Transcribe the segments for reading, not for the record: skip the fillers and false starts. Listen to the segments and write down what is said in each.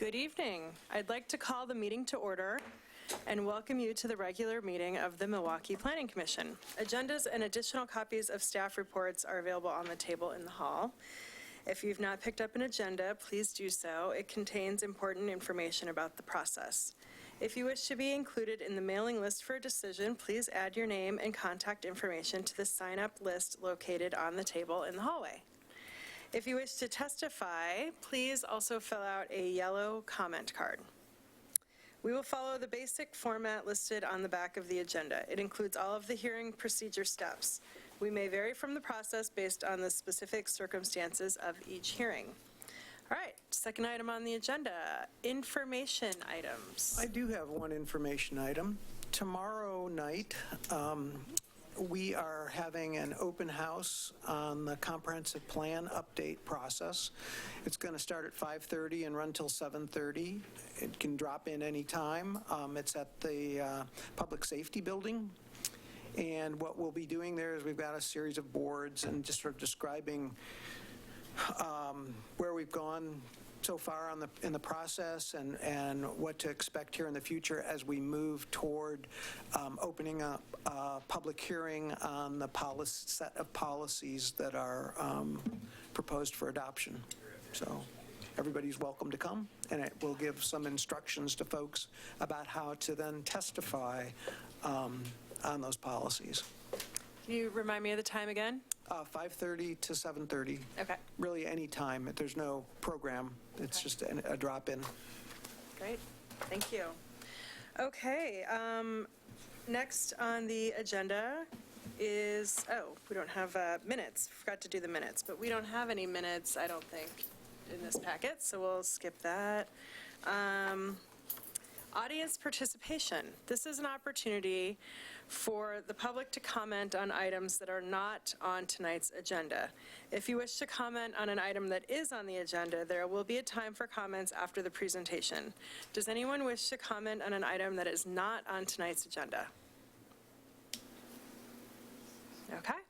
Good evening. I'd like to call the meeting to order and welcome you to the regular meeting of the Milwaukee Planning Commission. Agendas and additional copies of staff reports are available on the table in the hall. If you've not picked up an agenda, please do so. It contains important information about the process. If you wish to be included in the mailing list for a decision, please add your name and contact information to the sign-up list located on the table in the hallway. If you wish to testify, please also fill out a yellow comment card. We will follow the basic format listed on the back of the agenda. It includes all of the hearing procedure steps. We may vary from the process based on the specific circumstances of each hearing. All right, second item on the agenda, information items. I do have one information item. Tomorrow night, we are having an open house on the comprehensive plan update process. It's going to start at 5:30 and run till 7:30. It can drop in any time. It's at the Public Safety Building. And what we'll be doing there is we've got a series of boards and just sort of describing where we've gone so far in the process and what to expect here in the future as we move toward opening up a public hearing on the set of policies that are proposed for adoption. So everybody's welcome to come, and it will give some instructions to folks about how to then testify on those policies. Can you remind me of the time again? 5:30 to 7:30. Okay. Really any time. There's no program. It's just a drop-in. Great. Thank you. Okay. Next on the agenda is, we don't have minutes. Forgot to do the minutes, but we don't have any minutes, I don't think, in this packet, so we'll skip that. Audience participation. This is an opportunity for the public to comment on items that are not on tonight's agenda. If you wish to comment on an item that is on the agenda, there will be a time for comments after the presentation. Does anyone wish to comment on an item that is not on tonight's agenda? Okay.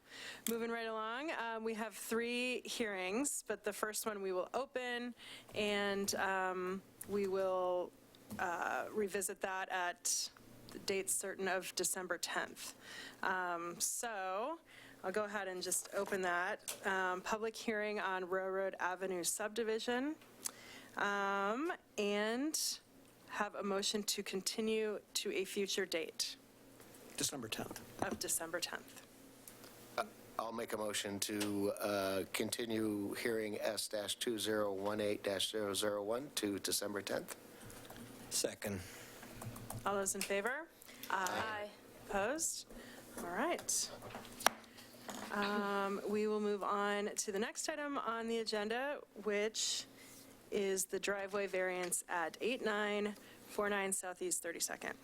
Moving right along, we have 3 hearings, but the first one we will open, and we will revisit that at the date certain of December 10th. So I'll go ahead and just open that. Public hearing on Railroad Avenue Subdivision, and have a motion to continue to a future date. December 10th. Of December 10th. I'll make a motion to continue hearing S-2018-001 to December 10th. Second. All those in favor? Aye. Opposed? All right. We will move on to the next item on the agenda, which is the driveway variance at 8949 Southeast 32nd.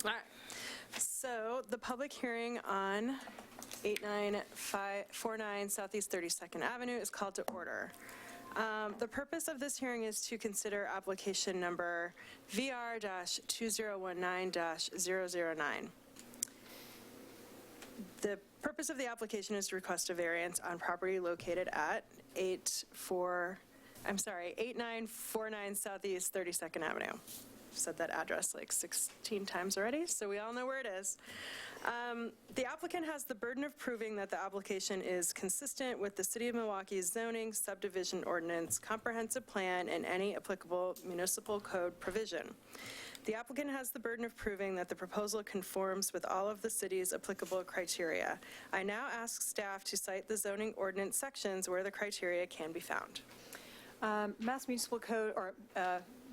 All right. So the public hearing on 8949 Southeast 32nd Avenue is called to order. The purpose of this hearing is to consider application number VR-2019-009. The purpose of the application is to request a variance on property located at 8949 Southeast 32nd Avenue. I've said that address like 16 times already, so we all know where it is. The applicant has the burden of proving that the application is consistent with the City of Milwaukee's zoning, subdivision ordinance, comprehensive plan, and any applicable municipal code provision. The applicant has the burden of proving that the proposal conforms with all of the city's applicable criteria. I now ask staff to cite the zoning ordinance sections where the criteria can be found. Mass Municipal Code, or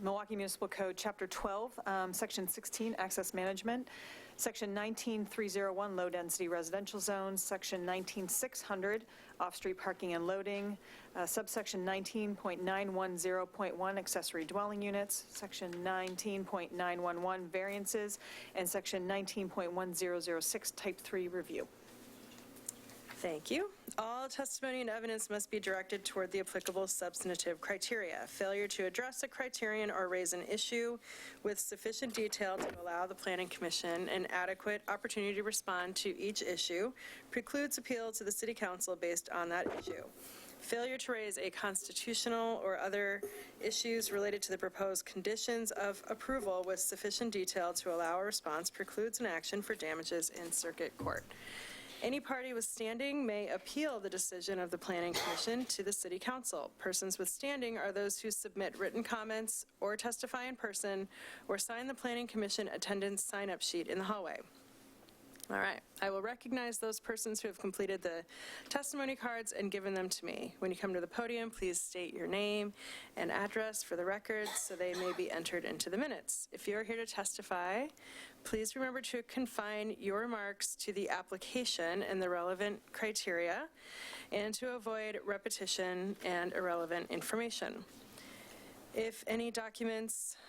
Milwaukee Municipal Code, Chapter 12, Section 16, Access Management, Section 19301, Low Density Residential Zones, Section 19600, Off-Street Parking and Loading, Subsection 19.910.1, Accessory Dwelling Units, Section 19.911, Variances, and Section 19.1006, Type 3 Review. Thank you. All testimony and evidence must be directed toward the applicable substantive criteria. Failure to address a criterion or raise an issue with sufficient detail to allow the Planning Commission an adequate opportunity to respond to each issue precludes appeal to the City Council based on that issue. Failure to raise a constitutional or other issues related to the proposed conditions of approval with sufficient detail to allow a response precludes an action for damages in circuit court. Any party with standing may appeal the decision of the Planning Commission to the City Council. Persons with standing are those who submit written comments or testify in person or sign the Planning Commission attendance sign-up sheet in the hallway. All right, I will recognize those persons who have completed the testimony cards and given them to me. When you come to the podium, please state your name and address for the record so they may be entered into the minutes. If you are here to testify, please remember to confine your remarks to the application and the relevant criteria and to avoid repetition and irrelevant information. If any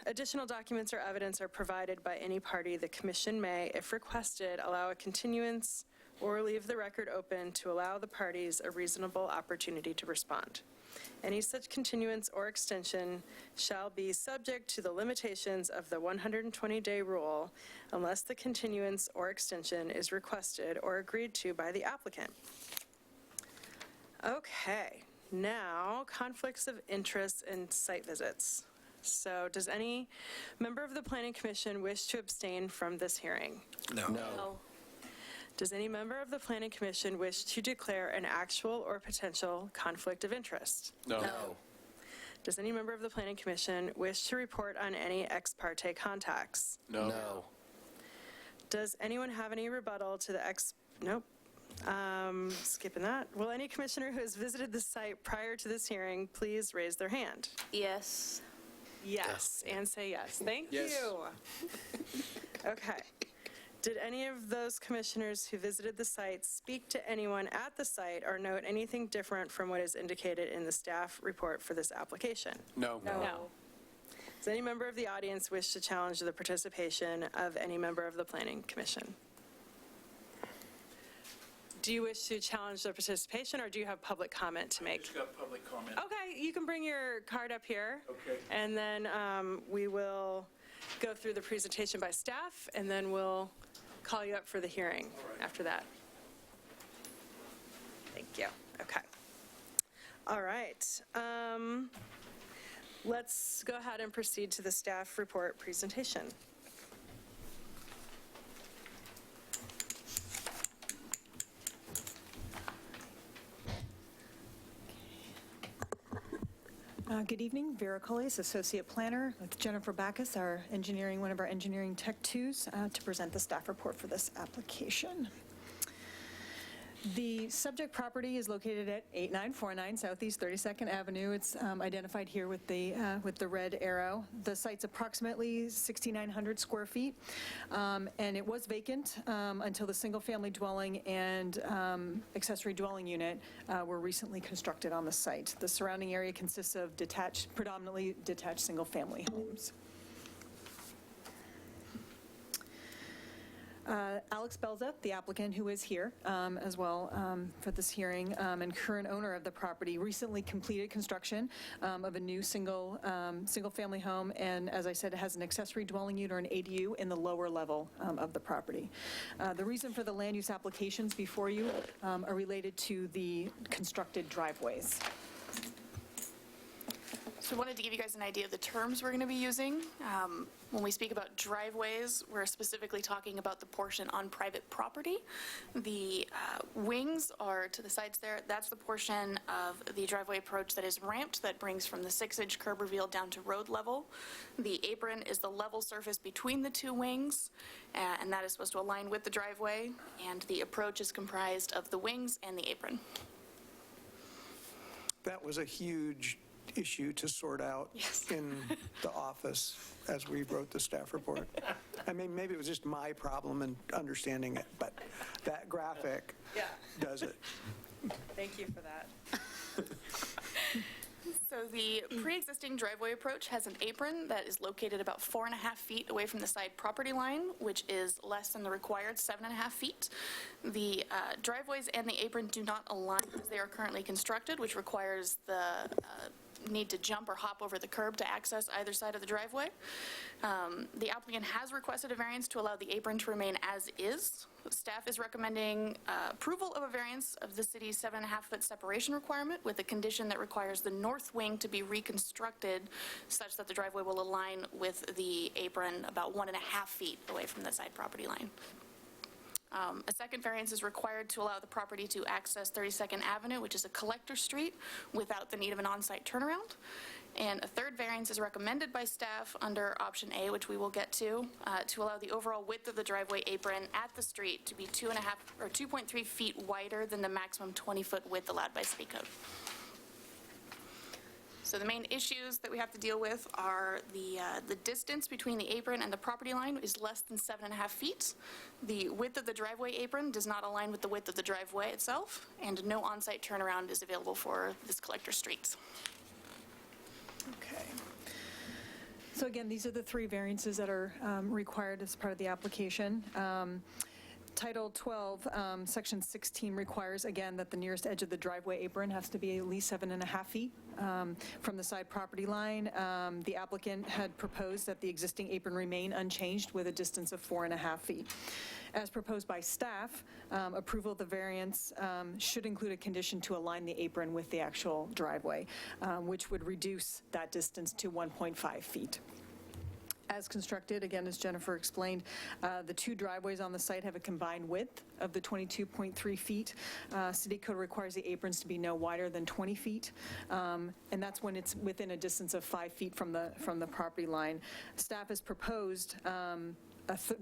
additional documents or evidence are provided by any party, the commission may, if requested, allow a continuance or leave the record open to allow the parties a reasonable opportunity to respond. Any such continuance or extension shall be subject to the limitations of the 120-day rule unless the continuance or extension is requested or agreed to by the applicant. Okay. Now, conflicts of interest and site visits. So does any member of the Planning Commission wish to abstain from this hearing? No. Does any member of the Planning Commission wish to declare an actual or potential conflict of interest? No. Does any member of the Planning Commission wish to report on any ex parte contacts? No. Does anyone have any rebuttal to the Nope. Skipping that. Will any commissioner who has visited the site prior to this hearing please raise their hand? Yes. Yes, and say yes. Thank you. Okay. Did any of those commissioners who visited the site speak to anyone at the site or note anything different from what is indicated in the staff report for this application? No. Does any member of the audience wish to challenge the participation of any member of the Planning Commission? Do you wish to challenge the participation, or do you have public comment to make? Just got public comment. Okay, you can bring your card up here. Okay. And then we will go through the presentation by staff, and then we'll call you up for the hearing after that. Thank you. Okay. All right. Let's go ahead and proceed to the staff report presentation. Good evening, Vera Colles, Associate Planner with Jennifer Backus, one of our engineering tech twos, to present the staff report for this application. The subject property is located at 8949 Southeast 32nd Avenue. It's identified here with the red arrow. The site's approximately 6,900 square feet, and it was vacant until the single-family dwelling and accessory dwelling unit were recently constructed on the site. The surrounding area consists of predominantly detached single-family homes. Alex Belza, the applicant who is here as well for this hearing, and current owner of the property, recently completed construction of a new single-family home, and as I said, it has an accessory dwelling unit or an ADU in the lower level of the property. The reason for the land use applications before you are related to the constructed driveways. So I wanted to give you guys an idea of the terms we're going to be using. When we speak about driveways, we're specifically talking about the portion on private property. The wings are to the sides there. That's the portion of the driveway approach that is ramped, that brings from the 6-inch curb reveal down to road level. The apron is the level surface between the two wings, and that is supposed to align with the driveway. And the approach is comprised of the wings and the apron. That was a huge issue to sort out in the office as we wrote the staff report. I mean, maybe it was just my problem in understanding it, but that graphic does it. Thank you for that. So the pre-existing driveway approach has an apron that is located about 4.5 feet away from the side property line, which is less than the required 7.5 feet. The driveways and the apron do not align as they are currently constructed, which requires the need to jump or hop over the curb to access either side of the driveway. The applicant has requested a variance to allow the apron to remain as is. Staff is recommending approval of a variance of the city's 7.5-foot separation requirement with a condition that requires the north wing to be reconstructed such that the driveway will align with the apron about 1.5 feet away from the side property line. A second variance is required to allow the property to access 32nd Avenue, which is a collector street, without the need of an on-site turnaround. And a third variance is recommended by staff under option A, which we will get to allow the overall width of the driveway apron at the street to be 2.5 or 2.3 feet wider than the maximum 20-foot width allowed by city code. So the main issues that we have to deal with are the distance between the apron and the property line is less than 7.5 feet. The width of the driveway apron does not align with the width of the driveway itself, and no on-site turnaround is available for this collector street. Okay. So again, these are the three variances that are required as part of the application. Title 12, Section 16 requires, again, that the nearest edge of the driveway apron has to be at least 7.5 feet from the side property line. The applicant had proposed that the existing apron remain unchanged with a distance of 4.5 feet. As proposed by staff, approval of the variance should include a condition to align the apron with the actual driveway, which would reduce that distance to 1.5 feet. As constructed, again, as Jennifer explained, the two driveways on the site have a combined width of the 22.3 feet. City code requires the aprons to be no wider than 20 feet, and that's when it's within a distance of 5 feet from the property line. Staff has proposed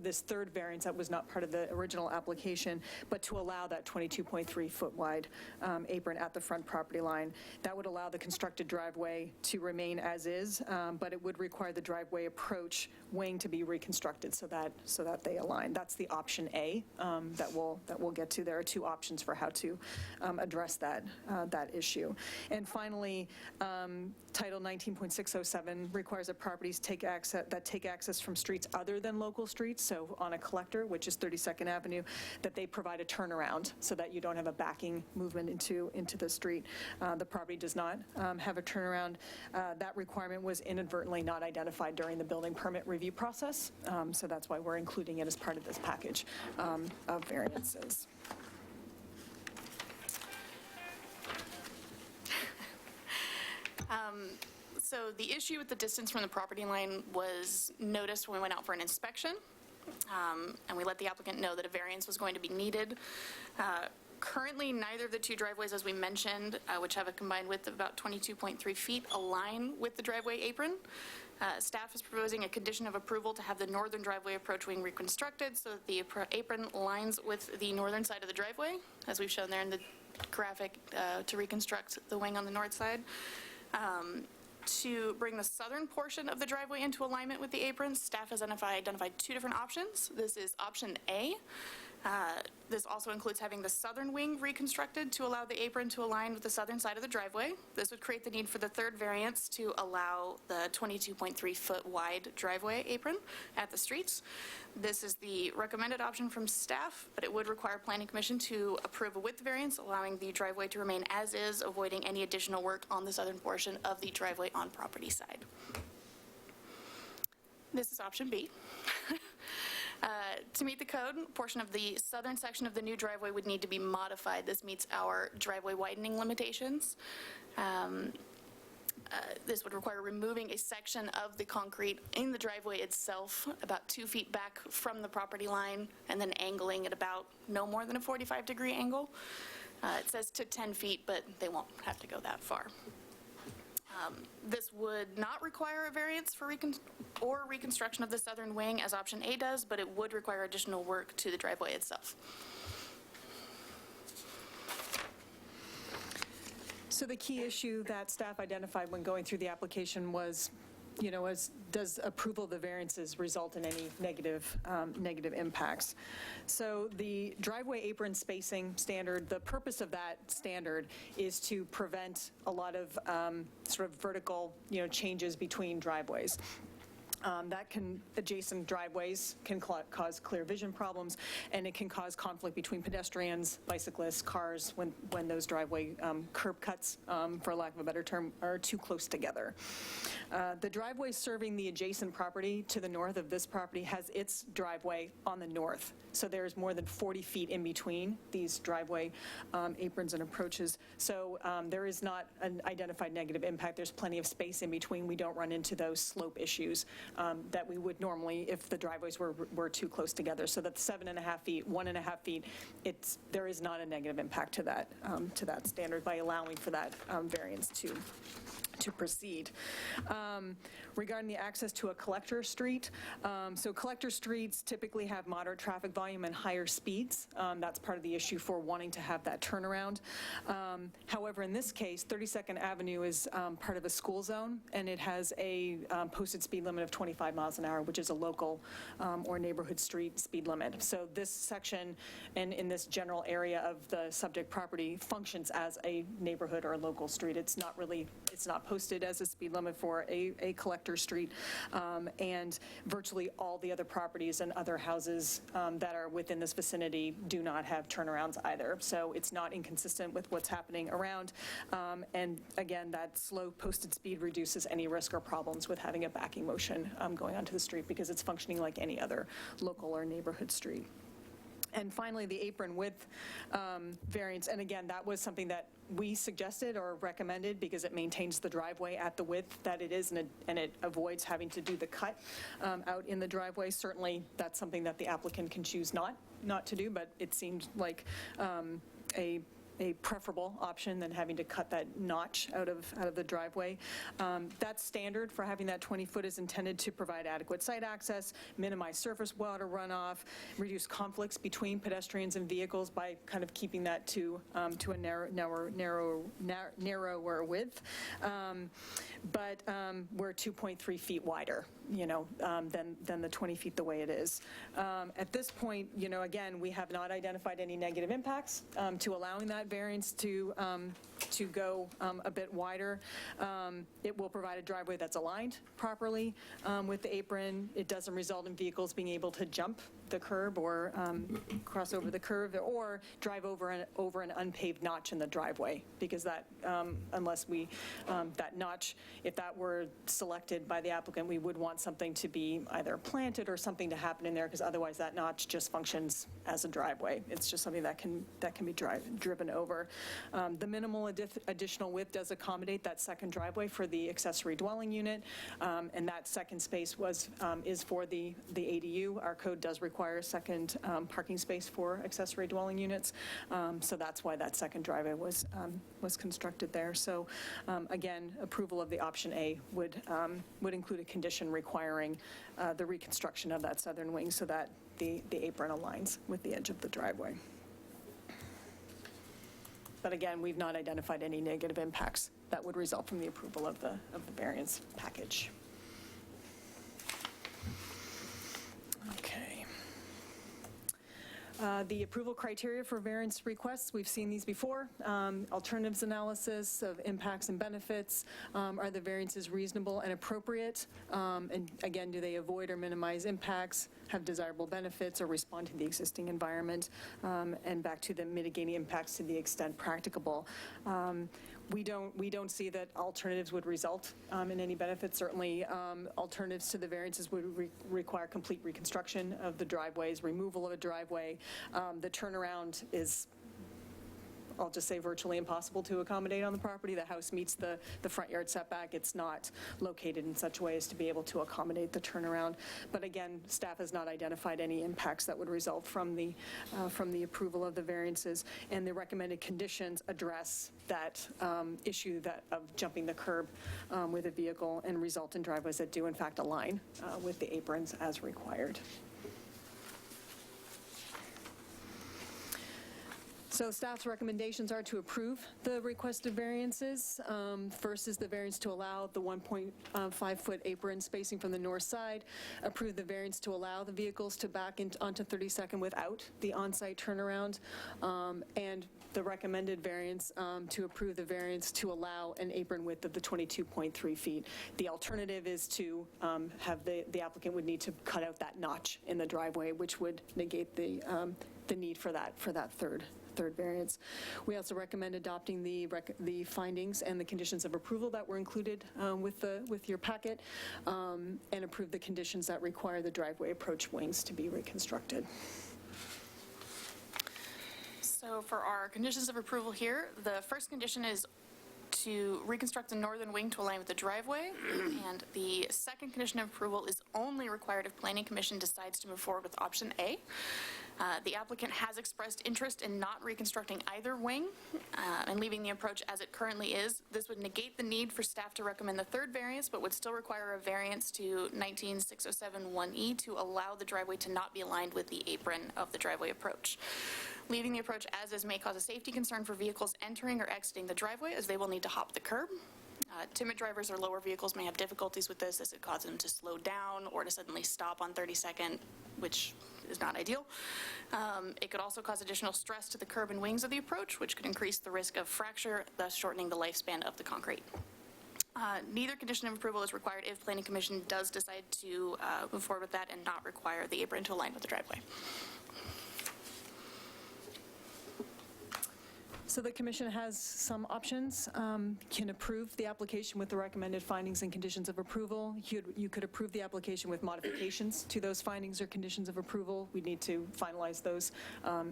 this third variance that was not part of the original application, but to allow that 22.3 foot wide apron at the front property line. That would allow the constructed driveway to remain as is, but it would require the driveway approach wing to be reconstructed so that they align. That's the option A that we'll get to. There are two options for how to address that issue. And finally, Title 19.607 requires that properties take access from streets other than local streets, so on a collector, which is 32nd Avenue, that they provide a turnaround so that you don't have a backing movement into the street. The property does not have a turnaround. That requirement was inadvertently not identified during the building permit review process, so that's why we're including it as part of this package of variances. So the issue with the distance from the property line was noticed when we went out for an inspection, and we let the applicant know that a variance was going to be needed. Currently, neither of the two driveways, as we mentioned, which have a combined width of about 22.3 feet, align with the driveway apron. Staff is proposing a condition of approval to have the northern driveway approach wing reconstructed so that the apron lines with the northern side of the driveway, as we've shown there in the graphic, to reconstruct the wing on the north side. To bring the southern portion of the driveway into alignment with the apron, staff has identified two different options. This is option A. This also includes having the southern wing reconstructed to allow the apron to align with the southern side of the driveway. This would create the need for the third variance to allow the 22.3 foot wide driveway apron at the streets. This is the recommended option from staff, but it would require Planning Commission to approve a width variance, allowing the driveway to remain as is, avoiding any additional work on the southern portion of the driveway on property side. This is option B. To meet the code, a portion of the southern section of the new driveway would need to be modified. This meets our driveway widening limitations. This would require removing a section of the concrete in the driveway itself about 2 feet back from the property line and then angling at about no more than a 45-degree angle. It says to 10 feet, but they won't have to go that far. This would not require a variance for reconstruction of the southern wing as option A does, but it would require additional work to the driveway itself. So the key issue that staff identified when going through the application was, does approval of the variances result in any negative impacts? So the driveway apron spacing standard, the purpose of that standard is to prevent a lot of sort of vertical, changes between driveways. Adjacent driveways can cause clear vision problems, and it can cause conflict between pedestrians, bicyclists, cars, when those driveway curb cuts, for lack of a better term, are too close together. The driveway serving the adjacent property to the north of this property has its driveway on the north. So there's more than 40 feet in between these driveway aprons and approaches. So there is not an identified negative impact. There's plenty of space in between. We don't run into those slope issues that we would normally if the driveways were too close together. So that 7.5 feet, 1.5 feet, there is not a negative impact to that standard by allowing for that variance to proceed. Regarding the access to a collector street, so collector streets typically have moderate traffic volume and higher speeds. That's part of the issue for wanting to have that turnaround. However, in this case, 32nd Avenue is part of a school zone, and it has a posted speed limit of 25 miles an hour, which is a local or neighborhood street speed limit. So this section and in this general area of the subject property functions as a neighborhood or a local street. It's not posted as a speed limit for a collector street, and virtually all the other properties and other houses that are within this vicinity do not have turnarounds either. So it's not inconsistent with what's happening around, and again, that slow posted speed reduces any risk or problems with having a backing motion going onto the street because it's functioning like any other local or neighborhood street. And finally, the apron width variance, and again, that was something that we suggested or recommended because it maintains the driveway at the width that it is, and it avoids having to do the cut out in the driveway. Certainly, that's something that the applicant can choose not to do, but it seemed like a preferable option than having to cut that notch out of the driveway. That's standard for having that 20-foot is intended to provide adequate site access, minimize surface water runoff, reduce conflicts between pedestrians and vehicles by kind of keeping that to a narrower width. But we're 2.3 feet wider, than the 20 feet the way it is. At this point, again, we have not identified any negative impacts to allowing that variance to go a bit wider. It will provide a driveway that's aligned properly with the apron. It doesn't result in vehicles being able to jump the curb or cross over the curb or drive over an unpaved notch in the driveway, because that, unless that notch, if that were selected by the applicant, we would want something to be either planted or something to happen in there, because otherwise that notch just functions as a driveway. It's just something that can be driven over. The minimal additional width does accommodate that second driveway for the accessory dwelling unit, and that second space is for the ADU. Our code does require a second parking space for accessory dwelling units, so that's why that second driveway was constructed there. So again, approval of the option A would include a condition requiring the reconstruction of that southern wing so that the apron aligns with the edge of the driveway. But again, we've not identified any negative impacts that would result from the approval of the variance package. Okay. The approval criteria for variance requests, we've seen these before. Alternatives analysis of impacts and benefits. Are the variances reasonable and appropriate? And again, do they avoid or minimize impacts, have desirable benefits, or respond to the existing environment? And back to the mitigating impacts to the extent practicable. We don't see that alternatives would result in any benefits. Certainly, alternatives to the variances would require complete reconstruction of the driveways, removal of a driveway. The turnaround is, I'll just say, virtually impossible to accommodate on the property. The house meets the front yard setback. It's not located in such a way as to be able to accommodate the turnaround. But again, staff has not identified any impacts that would result from the approval of the variances, and the recommended conditions address that issue of jumping the curb with a vehicle and result in driveways that do in fact align with the aprons as required. So staff's recommendations are to approve the requested variances. First is the variance to allow the 1.5-foot apron spacing from the north side, approve the variance to allow the vehicles to back onto 32nd without the on-site turnaround, and the recommended variance to approve the variance to allow an apron width of the 22.3 feet. The alternative is to have the applicant would need to cut out that notch in the driveway, which would negate the need for that third variance. We also recommend adopting the findings and the conditions of approval that were included with your packet, and approve the conditions that require the driveway approach wings to be reconstructed. So for our conditions of approval here, the first condition is to reconstruct the northern wing to align with the driveway, and the second condition of approval is only required if Planning Commission decides to move forward with option A. The applicant has expressed interest in not reconstructing either wing and leaving the approach as it currently is. This would negate the need for staff to recommend the third variance, but would still require a variance to 19607(1)E to allow the driveway to not be aligned with the apron of the driveway approach. Leaving the approach as is may cause a safety concern for vehicles entering or exiting the driveway, as they will need to hop the curb. Timid drivers or lower vehicles may have difficulties with this, as it causes them to slow down or to suddenly stop on 32nd, which is not ideal. It could also cause additional stress to the curb and wings of the approach, which could increase the risk of fracture, thus shortening the lifespan of the concrete. Neither condition of approval is required if Planning Commission does decide to move forward with that and not require the apron to align with the driveway. So the commission has some options. Can approve the application with the recommended findings and conditions of approval. You could approve the application with modifications to those findings or conditions of approval. We need to finalize those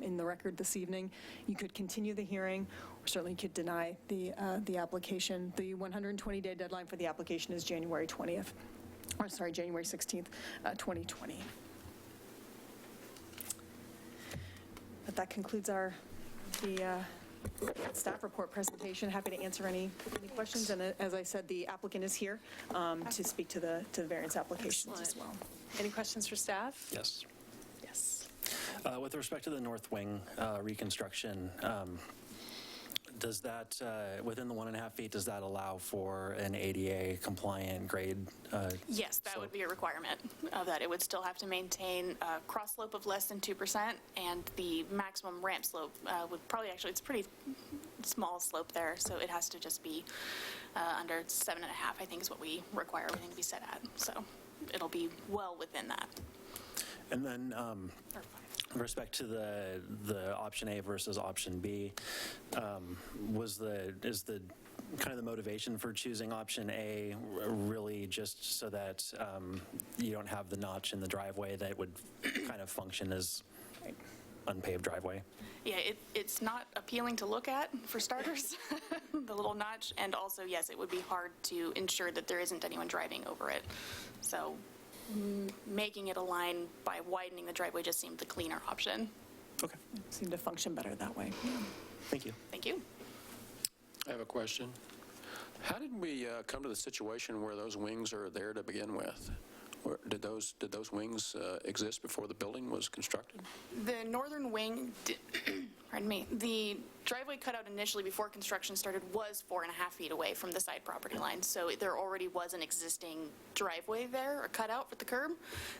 in the record this evening. You could continue the hearing, or certainly could deny the application. The 120-day deadline for the application is January 20th, or sorry, January 16th, 2020. But that concludes the staff report presentation. Happy to answer any questions. And as I said, the applicant is here to speak to the variance applications as well. Any questions for staff? Yes. Yes. With respect to the north wing reconstruction, does that, within the 1.5 feet, does that allow for an ADA compliant grade? Yes, that would be a requirement of that. It would still have to maintain a cross slope of less than 2%, and the maximum ramp slope would probably, actually, it's a pretty small slope there, so it has to just be under 7.5, I think is what we require everything to be set at. So it'll be well within that. And then, with respect to the option A versus option B, is the kind of the motivation for choosing option A really just so that you don't have the notch in the driveway that would kind of function as unpaved driveway? Yeah, it's not appealing to look at, for starters, the little notch, and also, yes, it would be hard to ensure that there isn't anyone driving over it. So making it align by widening the driveway just seemed the cleaner option. Okay. Seem to function better that way. Thank you. Thank you. I have a question. How did we come to the situation where those wings are there to begin with? Did those wings exist before the building was constructed? The northern wing, pardon me, the driveway cutout initially before construction started was 4.5 feet away from the side property line. So there already was an existing driveway there, or cutout for the curb.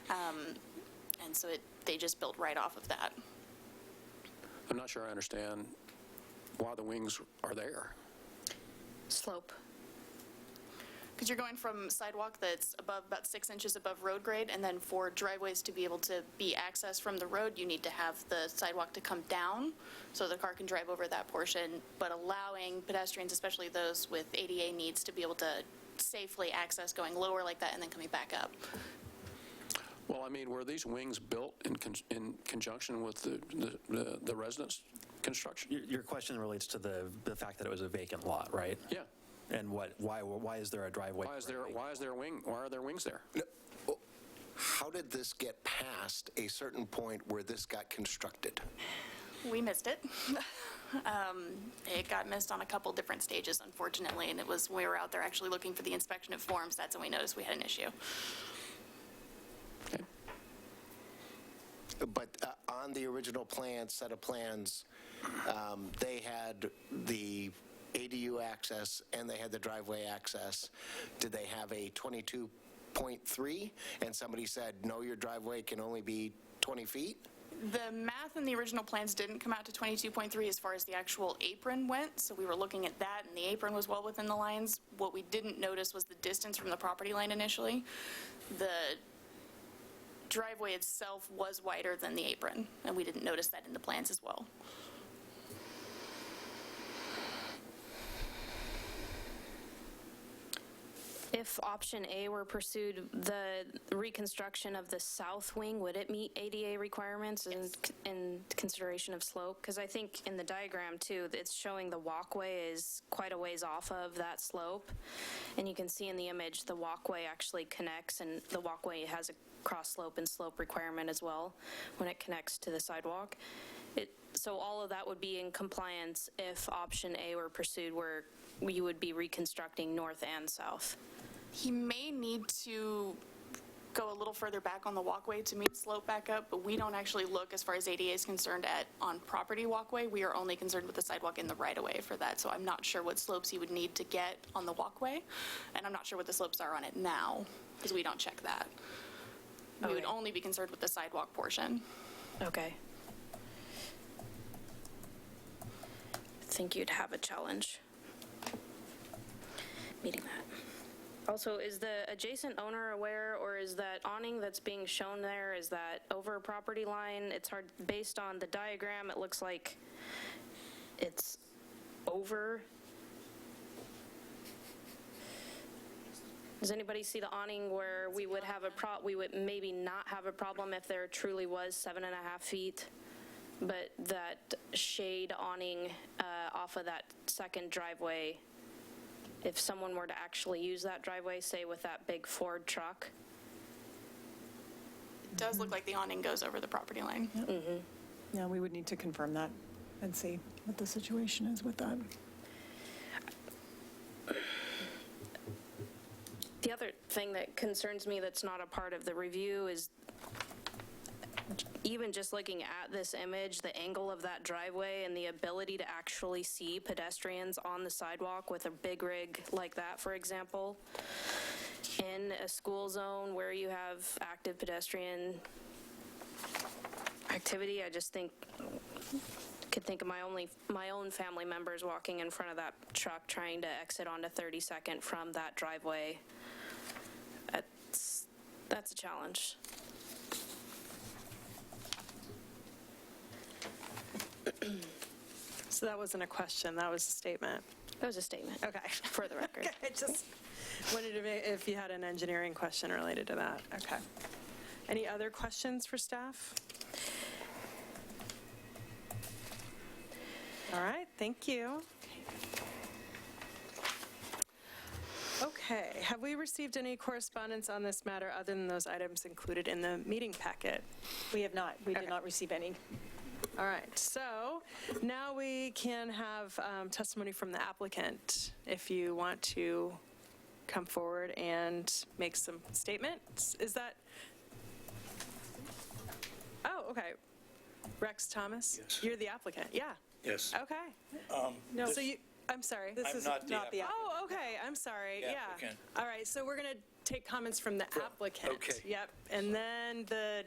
And so they just built right off of that. I'm not sure I understand why the wings are there. Slope. Because you're going from sidewalk that's about 6 inches above road grade, and then for driveways to be able to be accessed from the road, you need to have the sidewalk to come down so the car can drive over that portion, but allowing pedestrians, especially those with ADA needs, to be able to safely access going lower like that and then coming back up. Well, I mean, were these wings built in conjunction with the residence construction? Your question relates to the fact that it was a vacant lot, right? Yeah. And why is there a driveway? Why are there wings there? No. How did this get past a certain point where this got constructed? We missed it. It got missed on a couple different stages, unfortunately, and it was when we were out there actually looking for the inspection of forms, that's when we noticed we had an issue. Okay. But on the original plan, set of plans, they had the ADU access and they had the driveway access. Did they have a 22.3? And somebody said, no, your driveway can only be 20 feet? The math in the original plans didn't come out to 22.3 as far as the actual apron went, so we were looking at that, and the apron was well within the lines. What we didn't notice was the distance from the property line initially. The driveway itself was wider than the apron, and we didn't notice that in the plans as well. If option A were pursued, the reconstruction of the south wing, would it meet ADA requirements in consideration of slope? Because I think in the diagram too, it's showing the walkway is quite a ways off of that slope. And you can see in the image, the walkway actually connects, and the walkway has a cross slope and slope requirement as well when it connects to the sidewalk. So all of that would be in compliance if option A were pursued, where you would be reconstructing north and south. He may need to go a little further back on the walkway to meet slope back up, but we don't actually look, as far as ADA is concerned, at on property walkway. We are only concerned with the sidewalk in the right-of-way for that, so I'm not sure what slopes he would need to get on the walkway, and I'm not sure what the slopes are on it now, because we don't check that. We would Okay. only be concerned with the sidewalk portion. Okay. I think you'd have a challenge meeting that. Also, is the adjacent owner aware, or is that awning that's being shown there, is that over a property line? It's hard, based on the diagram, it looks like it's over. Does anybody see the awning where we would have we would maybe not have a problem if there truly was 7.5 feet? But that shade awning off of that second driveway, if someone were to actually use that driveway, say with that big Ford truck. It does look like the awning goes over the property line. Yeah, we would need to confirm that and see what the situation is with that. The other thing that concerns me that's not a part of the review is even just looking at this image, the angle of that driveway and the ability to actually see pedestrians on the sidewalk with a big rig like that, for example, in a school zone where you have active pedestrian activity. I just could think of my own family members walking in front of that truck trying to exit onto 32nd from that driveway. That's a challenge. So that wasn't a question, that was a statement. That was a statement. Okay. For the record. I just wanted to make, if you had an engineering question related to that. Okay. Any other questions for staff? All right, thank you. Okay, have we received any correspondence on this matter other than those items included in the meeting packet? We have not. We Okay. did not receive any. All right, so now we can have testimony from the applicant if you want to come forward and make some statements. Is that? Oh, okay. Rex Thomas? Yes. You're the applicant, yeah. Yes. Okay. No, so you, I'm sorry. This I'm is not the applicant. Oh, okay, I'm sorry, The yeah. applicant. All right, so we're going to take comments from the applicant. okay. Yep, and then the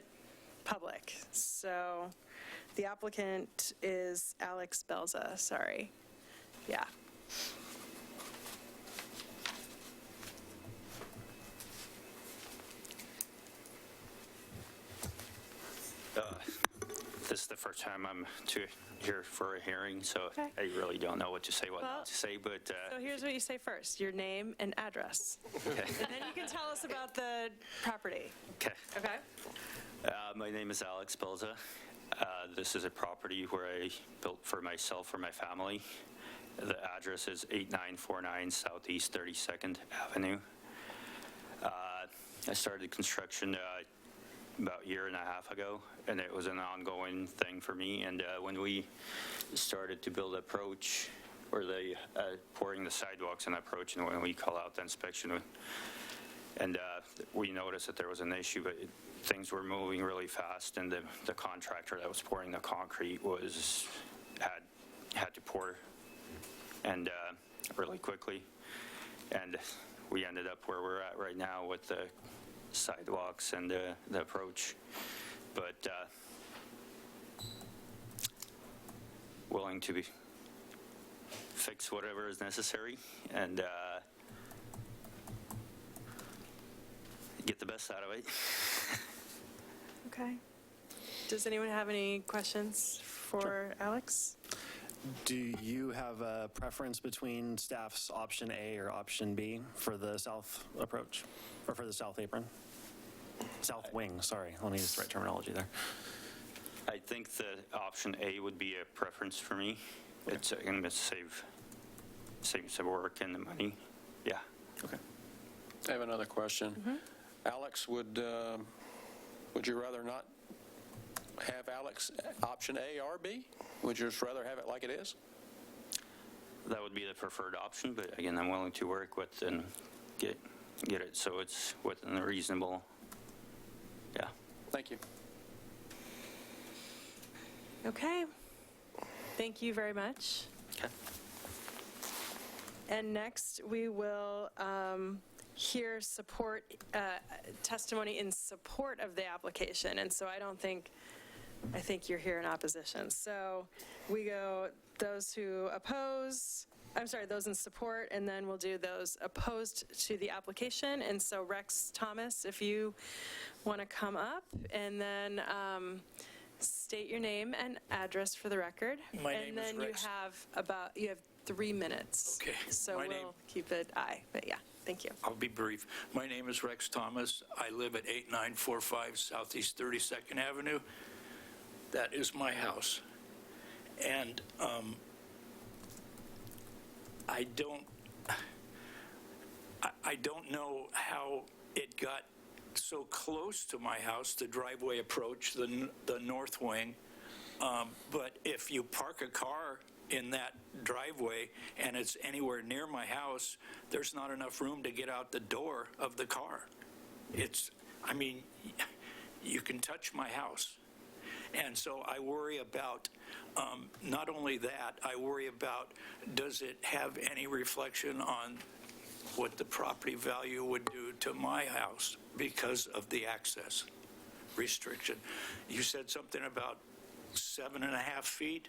public. So the applicant is Alex Belza, sorry. Yeah. This is the first time I'm here for a hearing, so Okay. I really don't know what to say, what Well, not to say, but So here's what you say first, your name and address. And then you can tell us about the property, okay. okay? My name is Alex Bilza. This is a property where I built for myself, for my family. The address is 8949 Southeast 32nd Avenue. I started construction about a year and a half ago, and it was an ongoing thing for me. And when we started to build approach, or the pouring the sidewalks and approach, and when we call out the inspection, and we noticed that there was an issue, but things were moving really fast, and the contractor that was pouring the concrete was had to pour, and really quickly. And we ended up where we're at right now with the sidewalks and the approach. But willing to fix whatever is necessary and get the best out of it. Okay. Does anyone have any questions for Alex? Do you have a preference between staff's option A or option B for the south approach, or for the south apron? South wing, sorry, let me use the right terminology there. I think the option A would be a preference for me. It's going to save some work and the money. Yeah. Okay. I have another question. Alex, would you rather not have Alex option A or B? Would you just rather have it like it is? That would be the preferred option, but again, I'm willing to work with and get it so it's within the reasonable. Yeah. Thank you. Okay. Thank you very much. Okay. And next, we will hear testimony in support of the application. And so I think you're here in opposition. So we go those who oppose, those in support, and then we'll do those opposed to the application. And so Rex Thomas, if you want to come up, and then state your name and address for the record. My name is And then Rex. you have 3 minutes. Okay. So My name- we'll keep it but yeah, thank you. I'll be brief. My name is Rex Thomas. I live at 8945 Southeast 32nd Avenue. That is my house. And I don't know how it got so close to my house, the driveway approach, the north wing. But if you park a car in that driveway and it's anywhere near my house, there's not enough room to get out the door of the car. You can touch my house. And so I worry about, not only that, I worry about, does it have any reflection on what the property value would do to my house because of the access restriction? You said something about 7.5 feet,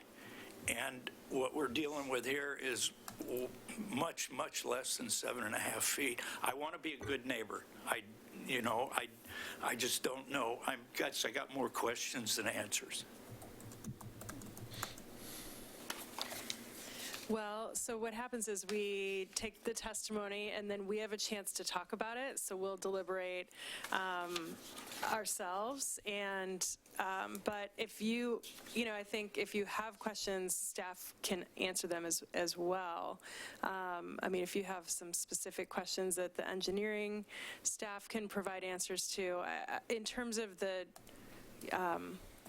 and what we're dealing with here is much, much less than 7.5 feet. I want to be a good neighbor. I just don't know. I got more questions than answers. Well, so what happens is we take the testimony and then we have a chance to talk about it. So we'll deliberate ourselves. And, but if I think if you have questions, staff can answer them as well. If you have some specific questions that the engineering staff can provide answers to, in terms of the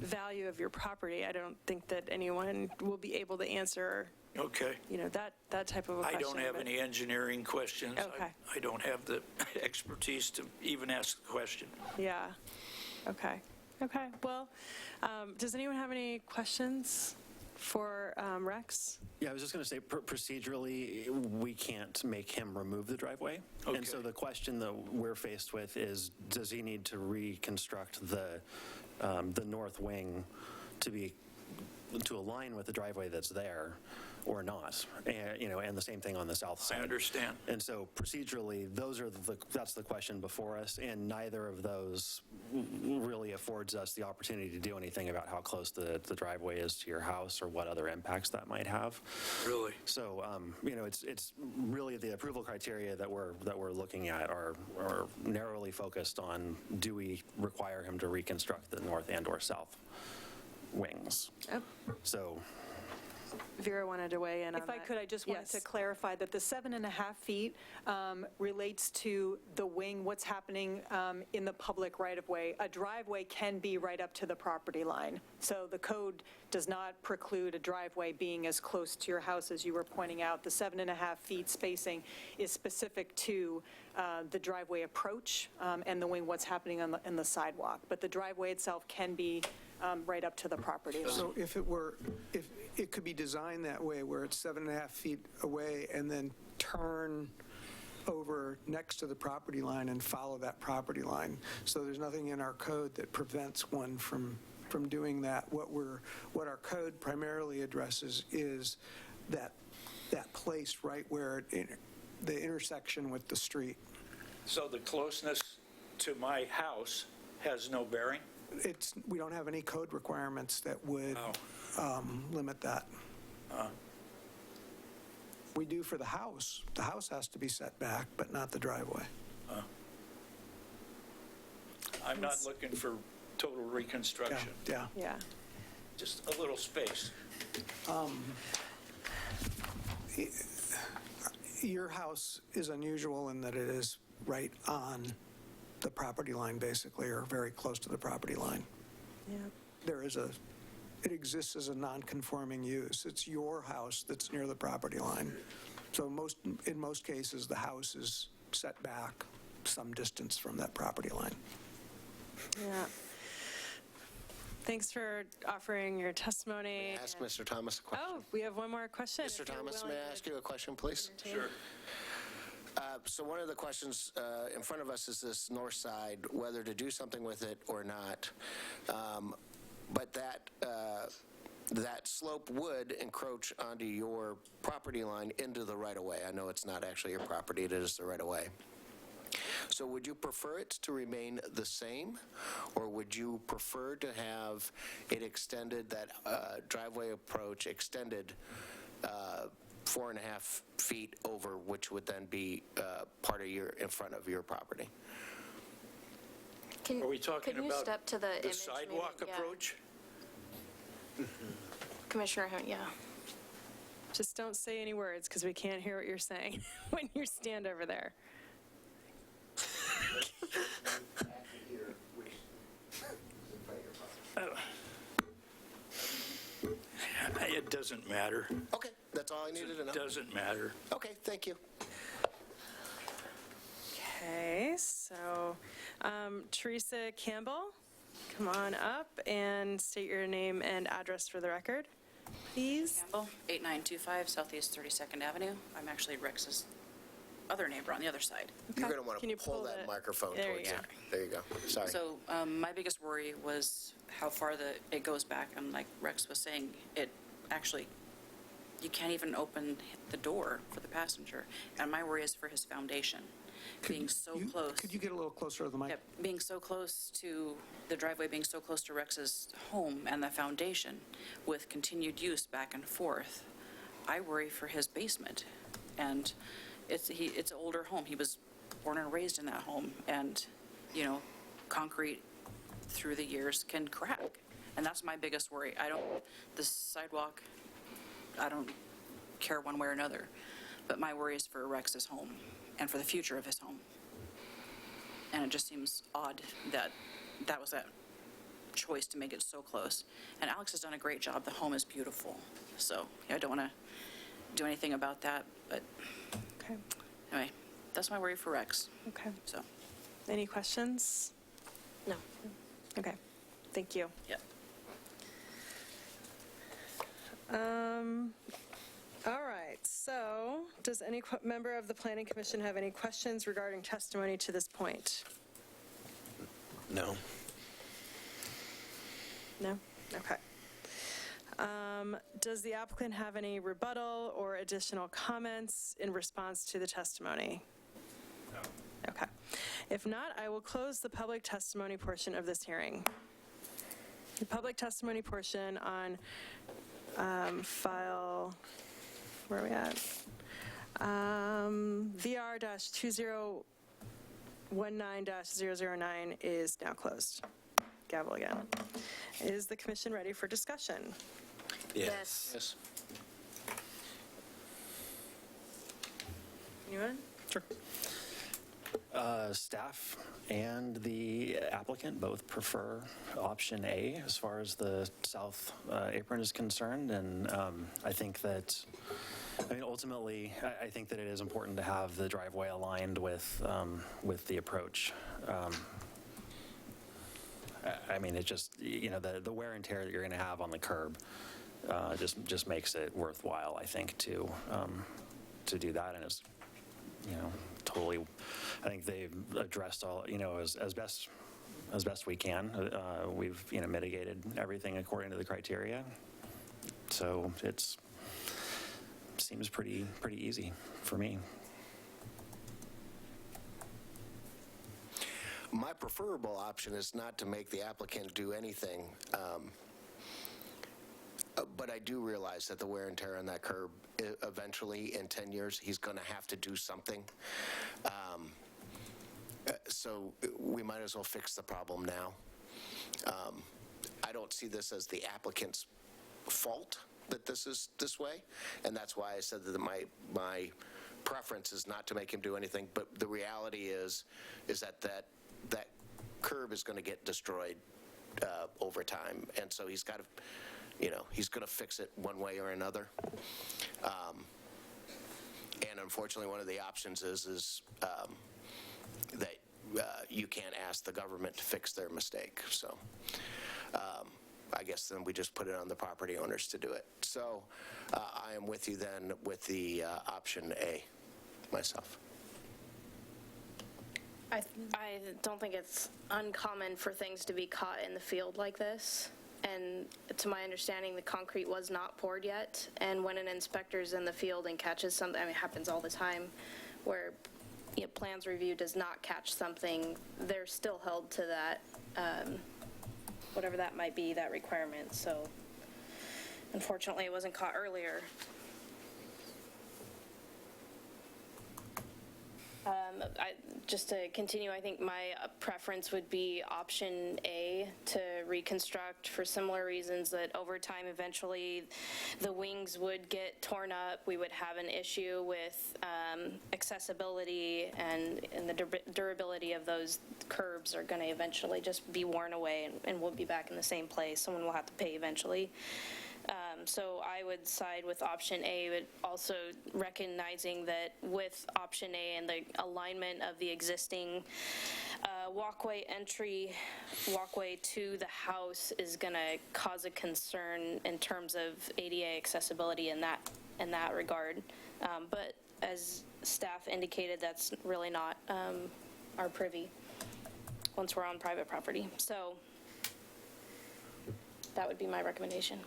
value of your property, I don't think that anyone will be able to answer Okay. that type of a question. I don't have any engineering questions. Okay. I don't have the expertise to even ask the question. Yeah. Okay. Well, does anyone have any questions for Rex? Yeah, I was just going to say, procedurally, we can't make him remove the driveway. Okay. And so the question that we're faced with is, does he need to reconstruct the north wing to align with the driveway that's there or not? And the same thing on the south side. I understand. And so procedurally, that's the question before us, and neither of those really affords us the opportunity to do anything about how close the driveway is to your house or what other impacts that might have. Really? So, it's really the approval criteria that we're looking at are narrowly focused on, do we require him to reconstruct the north and or south wings? Oh. So, Vera wanted to weigh in on If that. I could, I just wanted to Yes. clarify that the 7.5 feet relates to the wing, what's happening in the public right-of-way. A driveway can be right up to the property line. So the code does not preclude a driveway being as close to your house as you were pointing out. The 7.5 feet spacing is specific to the driveway approach and the wing, what's happening in the sidewalk. But the driveway itself can be right up to the property line. So if it were, it could be designed that way where it's 7.5 feet away and then turn over next to the property line and follow that property line. So there's nothing in our code that prevents one from doing that. What our code primarily addresses is that place right where the intersection with the street. So the closeness to my house has no bearing? We don't have any code requirements that would limit that. We do for the house. The house has to be set back, but not the driveway. I'm not looking for total reconstruction, Yeah. Yeah. just a little space. Your house is unusual in that it is right on the property line, basically, or very close to the property line. Yeah. It exists as a non-conforming use. It's your house that's near the property line. So in most cases, the house is set back some distance from that property line. Yeah. Thanks for offering your testimony. Ask Mr. Thomas a question. Oh, we have one more question. Mr. if you're Thomas, may willing I to ask you a question, please? entertain. Sure. So one of the questions in front of us is this north side, whether to do something with it or not. But that slope would encroach onto your property line into the right-of-way. I know it's not actually your property, it is the right-of-way. So would you prefer it to remain the same, or would you prefer to have it extended, that driveway approach extended 4.5 feet over, which would then be part of in front of your property? Can Are we talking Could you about step to the image? The maybe? sidewalk Yeah. approach? Commissioner Hunt, yeah. Just don't say any words because we can't hear what you're saying when you stand over there. It doesn't matter. Okay, that's all I needed to know. It doesn't matter. Okay, thank you. Okay, so Teresa Campbell, come on up and state your name and address for the record, please. Campbell, 8925 Southeast 32nd Avenue. I'm actually Rex's other neighbor on the other side. You're going to want Can to you pull pull that the- microphone there you towards you. go. There you go. Sorry. So my biggest worry was how far it goes back, and like Rex was saying, it actually, you can't even open the door for the passenger. And my worry is for his foundation, being so close. Could you get a little closer to the mic? Yep, being so close to the driveway, being so close to Rex's home and the foundation with continued use back and forth, I worry for his basement. And it's an older home. He was born and raised in that home, and, concrete through the years can crack. And that's my biggest worry. The sidewalk, I don't care one way or another, but my worry is for Rex's home and for the future of his home. And it just seems odd that was that choice to make it so close. And Alex has done a great job. The home is beautiful. So I don't want to do anything about that, but Okay, anyway, that's my worry for Rex. okay. So, Any questions? No. Okay, thank you. yeah. All right, so does any member of the Planning Commission have any questions regarding testimony to this point? No. No? Okay. Does the applicant have any rebuttal or additional comments in response to the testimony? No. Okay. If not, I will close the public testimony portion of this hearing. The public testimony portion on file, where are we at? VR-2019-009 is now closed. Gavel again. Is the commission ready for discussion? Yes. Yes. Anyone? Sure. Staff and the applicant both prefer option A as far as the south apron is concerned, and I think that, ultimately, I think that it is important to have the driveway aligned with the approach. It just, the wear and tear that you're going to have on the curb just makes it worthwhile, I think, to do that. And it's, totally, I think they've addressed all, as best we can. We've, mitigated everything according to the criteria. So seems pretty easy for me. My preferable option is not to make the applicant do anything, but I do realize that the wear and tear on that curb, eventually, in 10 years, he's going to have to do something. So we might as well fix the problem now. I don't see this as the applicant's fault that this is this way, and that's why I said that my preference is not to make him do anything, but the reality is that curb is going to get destroyed over time, and so he's got to, he's going to fix it one way or another. And unfortunately, one of the options is that you can't ask the government to fix their mistake. So I guess then we just put it on the property owners to do it. So I am with you then with the option A myself. I don't think it's uncommon for things to be caught in the field like this. And to my understanding, the concrete was not poured yet. And when an inspector's in the field and catches something, it happens all the time, where plans review does not catch something, they're still held to that, whatever that might be, that requirement. So unfortunately, it wasn't caught earlier. Just to continue, I think my preference would be option A, to reconstruct for similar reasons, that over time, eventually, the wings would get torn up. We would have an issue with accessibility, and the durability of those curbs are going to eventually just be worn away, and we'll be back in the same place. Someone will have to pay eventually. So I would side with option A, but also recognizing that with option A and the alignment of the existing walkway to the house is going to cause a concern in terms of ADA accessibility in that regard. But as staff indicated, that's really not our privy once we're on private property. So that would be my recommendation.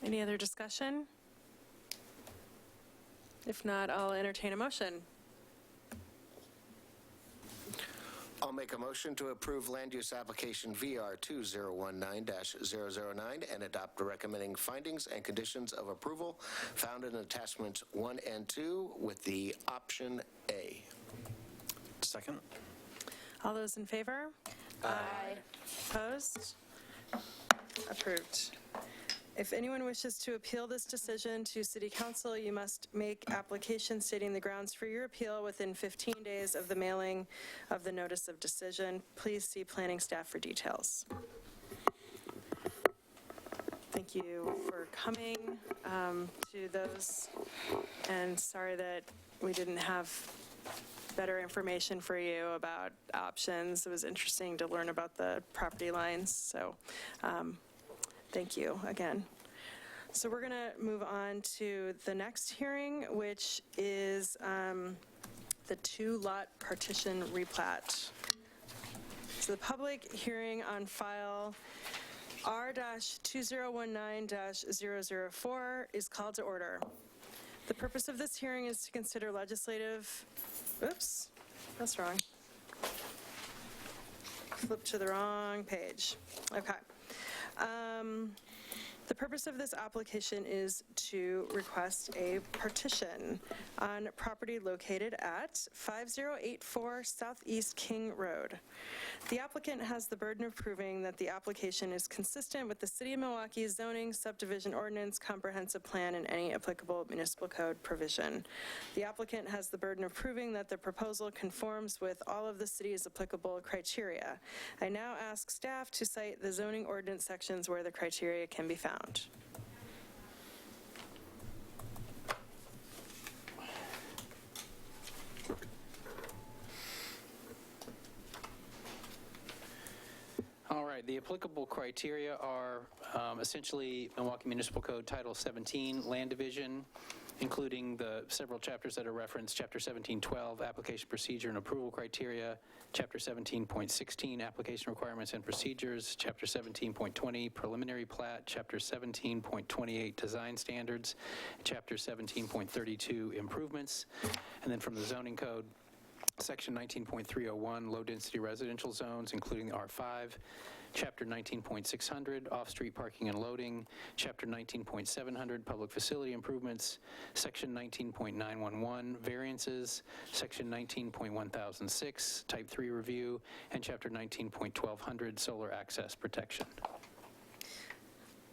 Any other discussion? If not, I'll entertain a motion. I'll make a motion to approve land use application VR 2019-009 and adopt the recommending findings and conditions of approval found in attachments 1 and 2 with the option A. Second? All those in favor? Aye. Opposed? Approved. If anyone wishes to appeal this decision to City Council, you must make application stating the grounds for your appeal within 15 days of the mailing of the notice of decision. Please see planning staff for details. Thank you for coming to those, and sorry that we didn't have better information for you about options. It was interesting to learn about the property lines, so thank you again. So we're going to move on to the next hearing, which is the 2-lot partition replat. So the public hearing on file R-2019-004 is called to order. The purpose of this hearing is to consider legislative, oops, that's wrong. Flip to the wrong page. Okay. The purpose of this application is to request a partition on property located at 5084 Southeast King Road. The applicant has the burden of proving that the application is consistent with the City of Milwaukee's zoning, subdivision ordinance, comprehensive plan, and any applicable municipal code provision. The applicant has the burden of proving that the proposal conforms with all of the city's applicable criteria. I now ask staff to cite the zoning ordinance sections where the criteria can be found. All right. right, the applicable criteria are essentially Milwaukee Municipal Code Title 17, Land Division, including the several chapters that are referenced, Chapter 1712, Application Procedure and Approval Criteria, Chapter 17.16, Application Requirements and Procedures, Chapter 17.20, Preliminary Plat, Chapter 17.28, Design Standards, Chapter 17.32, Improvements, and then from the Zoning Code, Section 19.301, Low-Density Residential Zones, including the R5, Chapter 19.600, Off-Street Parking and Loading, Chapter 19.700, Public Facility Improvements, Section 19.911, Variances, Section 19.1006, Type 3 Review, and Chapter 19.1200, Solar Access Protection.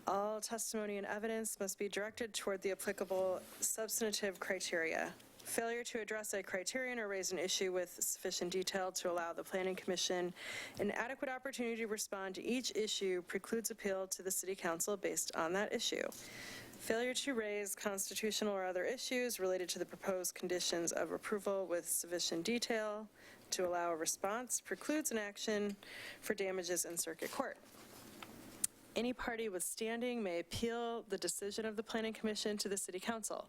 All testimony and evidence must be directed toward the applicable substantive criteria. Failure to address a criterion or raise an issue with sufficient detail to allow the Planning Commission an adequate opportunity to respond to each issue precludes appeal to the City Council based on that issue. Failure to raise constitutional or other issues related to the proposed conditions of approval with sufficient detail to allow a response precludes an action for damages in circuit court. Any party with standing may appeal the decision of the Planning Commission to the City Council.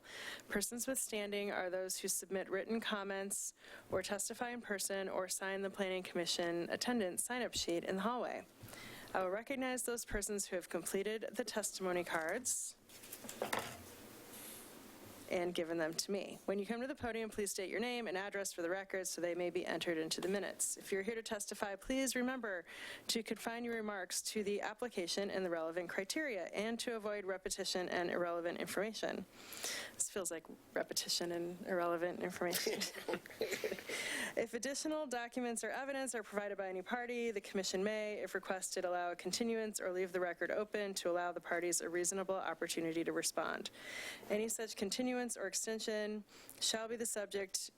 Persons with standing are those who submit written comments or testify in person or sign the Planning Commission attendance sign-up sheet in the hallway. I will recognize those persons who have completed the testimony cards and given them to me. When you come to the podium, please state your name and address for the record so they may be entered into the minutes. If you're here to testify, please remember to confine your remarks to the application and the relevant criteria and to avoid repetition and irrelevant information. This feels like repetition and irrelevant information. If additional documents or evidence are provided by any party, the commission may, if requested, allow a continuance or leave the record open to allow the parties a reasonable opportunity to respond. Any such continuance or extension shall be the subject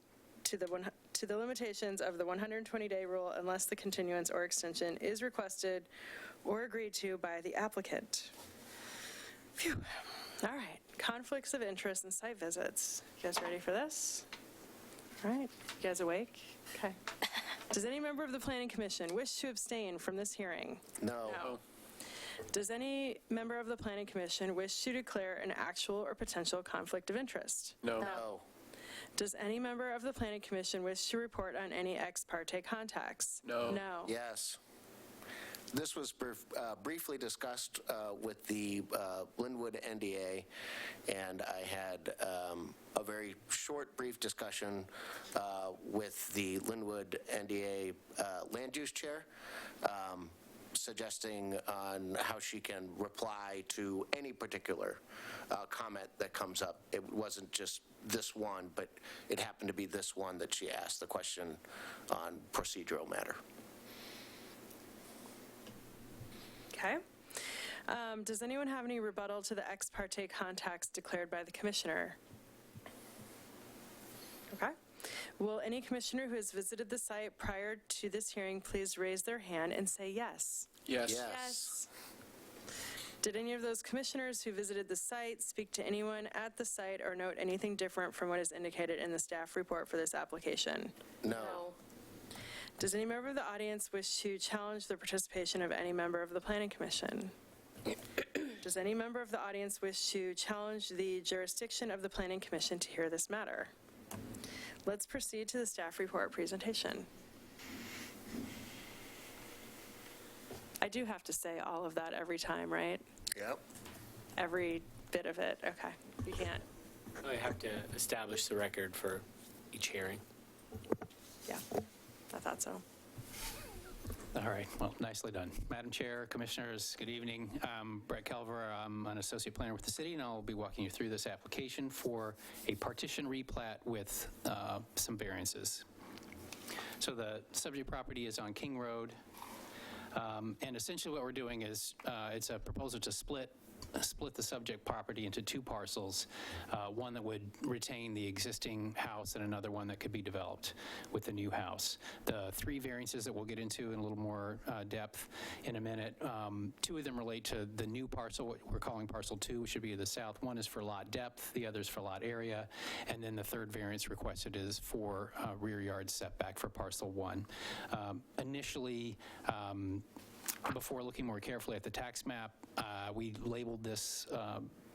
to the limitations of the 120-day rule unless the continuance or extension is requested or agreed to by the applicant. Phew. All right. Conflicts of interest and site visits. You guys ready for this? All right. You guys awake? Okay. Does any member of the Planning Commission wish to abstain from this hearing? No. Does any member of the Planning Commission wish to declare an actual or potential conflict of interest? No. No. Does any member of the Planning Commission wish to report on any ex parte contacts? No. No. Yes. This was briefly discussed with the Linwood NDA, and I had a very short, brief discussion with the Linwood NDA land use chair, suggesting on how she can reply to any particular comment that comes up. It wasn't just this one, but it happened to be this one that she asked the question on procedural matter. Okay. Does anyone have any rebuttal to the ex parte contacts declared by the commissioner? Okay. Will any commissioner who has visited the site prior to this hearing please raise their hand and say yes? Yes. Yes. Did any of those commissioners who visited the site speak to anyone at the site or note anything different from what is indicated in the staff report for this application? No. Does any member of the audience wish to challenge the participation of any member of the Planning Commission? Does any member of the audience wish to challenge the jurisdiction of the Planning Commission to hear this matter? Let's proceed to the staff report presentation. I do have to say all of that every time, right? Yep. Every bit of it. Okay. You can't. I have to establish the record for each hearing. Yeah. I thought so. All right, well, nicely done. Madam Chair, Commissioners, good evening. Brett Calver, I'm an associate planner with the city, and I'll be walking you through this application for a partition replat with some variances. So the subject property is on King Road, and essentially what we're doing is it's a proposal to split the subject property into two parcels, one that would retain the existing house and another one that could be developed with the new house. The three variances that we'll get into in a little more depth in a minute, two of them relate to the new parcel, what we're calling parcel 2, which should be to the south. One is for lot depth, the other is for lot area, and then the third variance requested is for rear yard setback for parcel 1. Initially, before looking more carefully at the tax map, we labeled this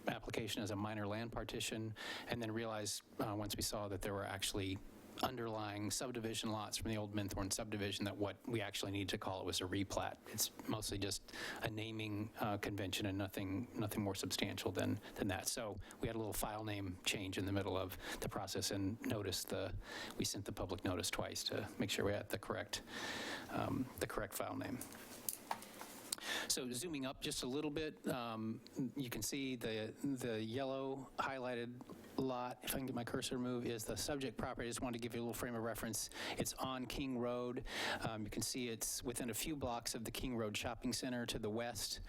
application as a minor land partition, and then realized once we saw that there were actually underlying subdivision lots from the old Minthorn subdivision that what we actually need to call it was a replat. It's mostly just a naming convention and nothing more substantial than that. So we had a little file name change in the middle of the process and noticed we sent the public notice twice to make sure we had the correct file name. So zooming up just a little bit, you can see the yellow highlighted lot, if I can get my cursor to move, is the subject property. I just wanted to give you a little frame of reference. It's on King Road. You can see it's within a few blocks of the King Road Shopping Center to the west.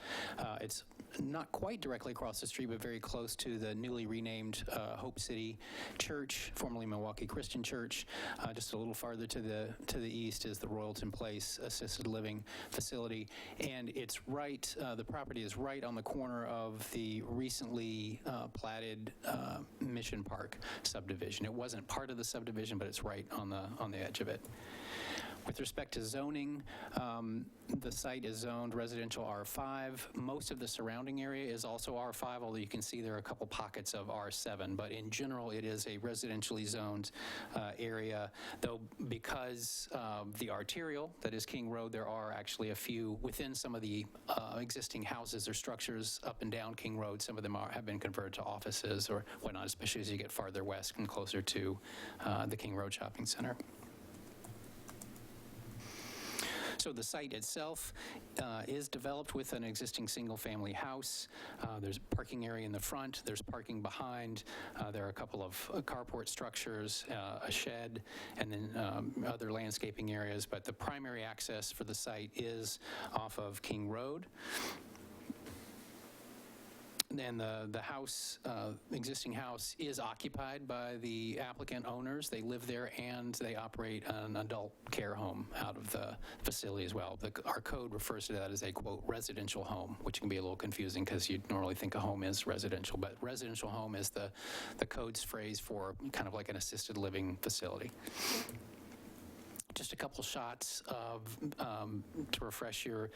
It's not quite directly across the street, but very close to the newly renamed Hope City Church, formerly Milwaukee Christian Church. Just a little farther to the east is the Royalton Place Assisted Living Facility, and it's right. The property is right on the corner of the recently platted Mission Park subdivision. It wasn't part of the subdivision, but it's right on the edge of it. With respect to zoning, the site is zoned residential R5. Most of the surrounding area is also R5, although you can see there are a couple pockets of R7. But in general, it is a residentially zoned area, though because of the arterial, that is King Road, there are actually a few within some of the existing houses or structures up and down King Road. Some of them have been converted to offices or whatnot, especially as you get farther west and closer to the King Road Shopping Center. So the site itself is developed with an existing single-family house. There's a parking area in the front. There's parking behind. There are a couple of carport structures, a shed, and then other landscaping areas. But the primary access for the site is off of King Road. And the house, existing house, is occupied by the applicant owners. They live there and they operate an adult care home out of the facility as well. Our code refers to that as a, quote, residential home, which can be a little confusing because you'd normally think a home is residential, but residential home is the code's phrase for kind of like an assisted living facility. Just a couple shots of, to refresh your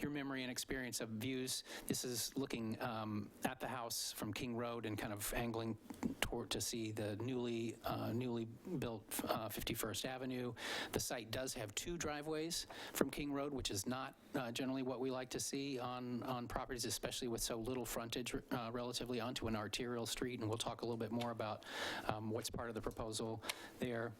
memory and experience of views. This is looking at the house from King Road and kind of angling toward to see the newly built 51st Avenue. The site does have two driveways from King Road, which is not generally what we like to see on properties, especially with so little frontage relatively onto an arterial street. And we'll talk a little bit more about what's part of the proposal there.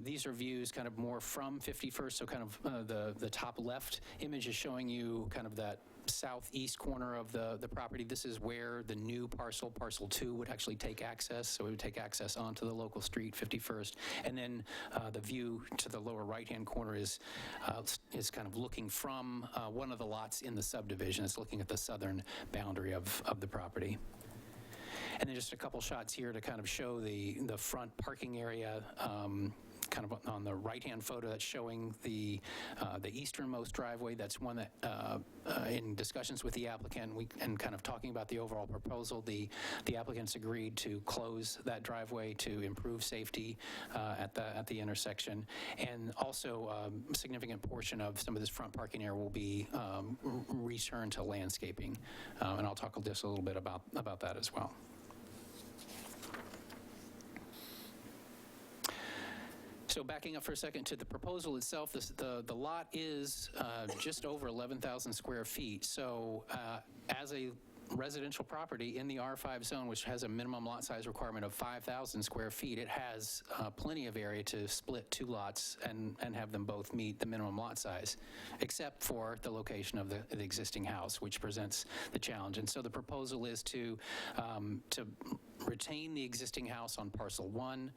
These are views kind of more from 51st, so kind of the top left image is showing you kind of that southeast corner of the property. This is where the new parcel 2, would actually take access, so it would take access onto the local street, 51st. And then the view to the lower right-hand corner is kind of looking from one of the lots in the subdivision. It's looking at the southern boundary of the property. And then just a couple shots here to kind of show the front parking area, kind of on the right-hand photo that's showing the easternmost driveway. That's one that, in discussions with the applicant and kind of talking about the overall proposal, the applicants agreed to close that driveway to improve safety at the intersection. And also, a significant portion of some of this front parking area will be returned to landscaping. And I'll talk just a little bit about that as well. So backing up for a second to the proposal itself, the lot is just over 11,000 square feet. So as a residential property in the R5 zone, which has a minimum lot size requirement of 5,000 square feet, it has plenty of area to split two lots and have them both meet the minimum lot size, except for the location of the existing house, which presents the challenge. And so the proposal is to retain the existing house on parcel 1.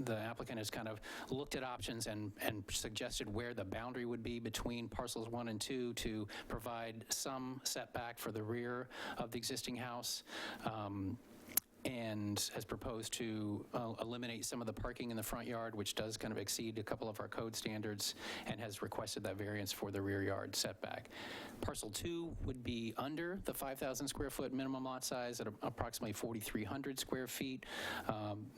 The applicant has kind of looked at options and suggested where the boundary would be between parcels 1 and 2 to provide some setback for the rear of the existing house. and has proposed to eliminate some of the parking in the front yard, which does kind of exceed a couple of our code standards, and has requested that variance for the rear yard setback. Parcel 2 would be under the 5,000 square foot minimum lot size at approximately 4,300 square feet.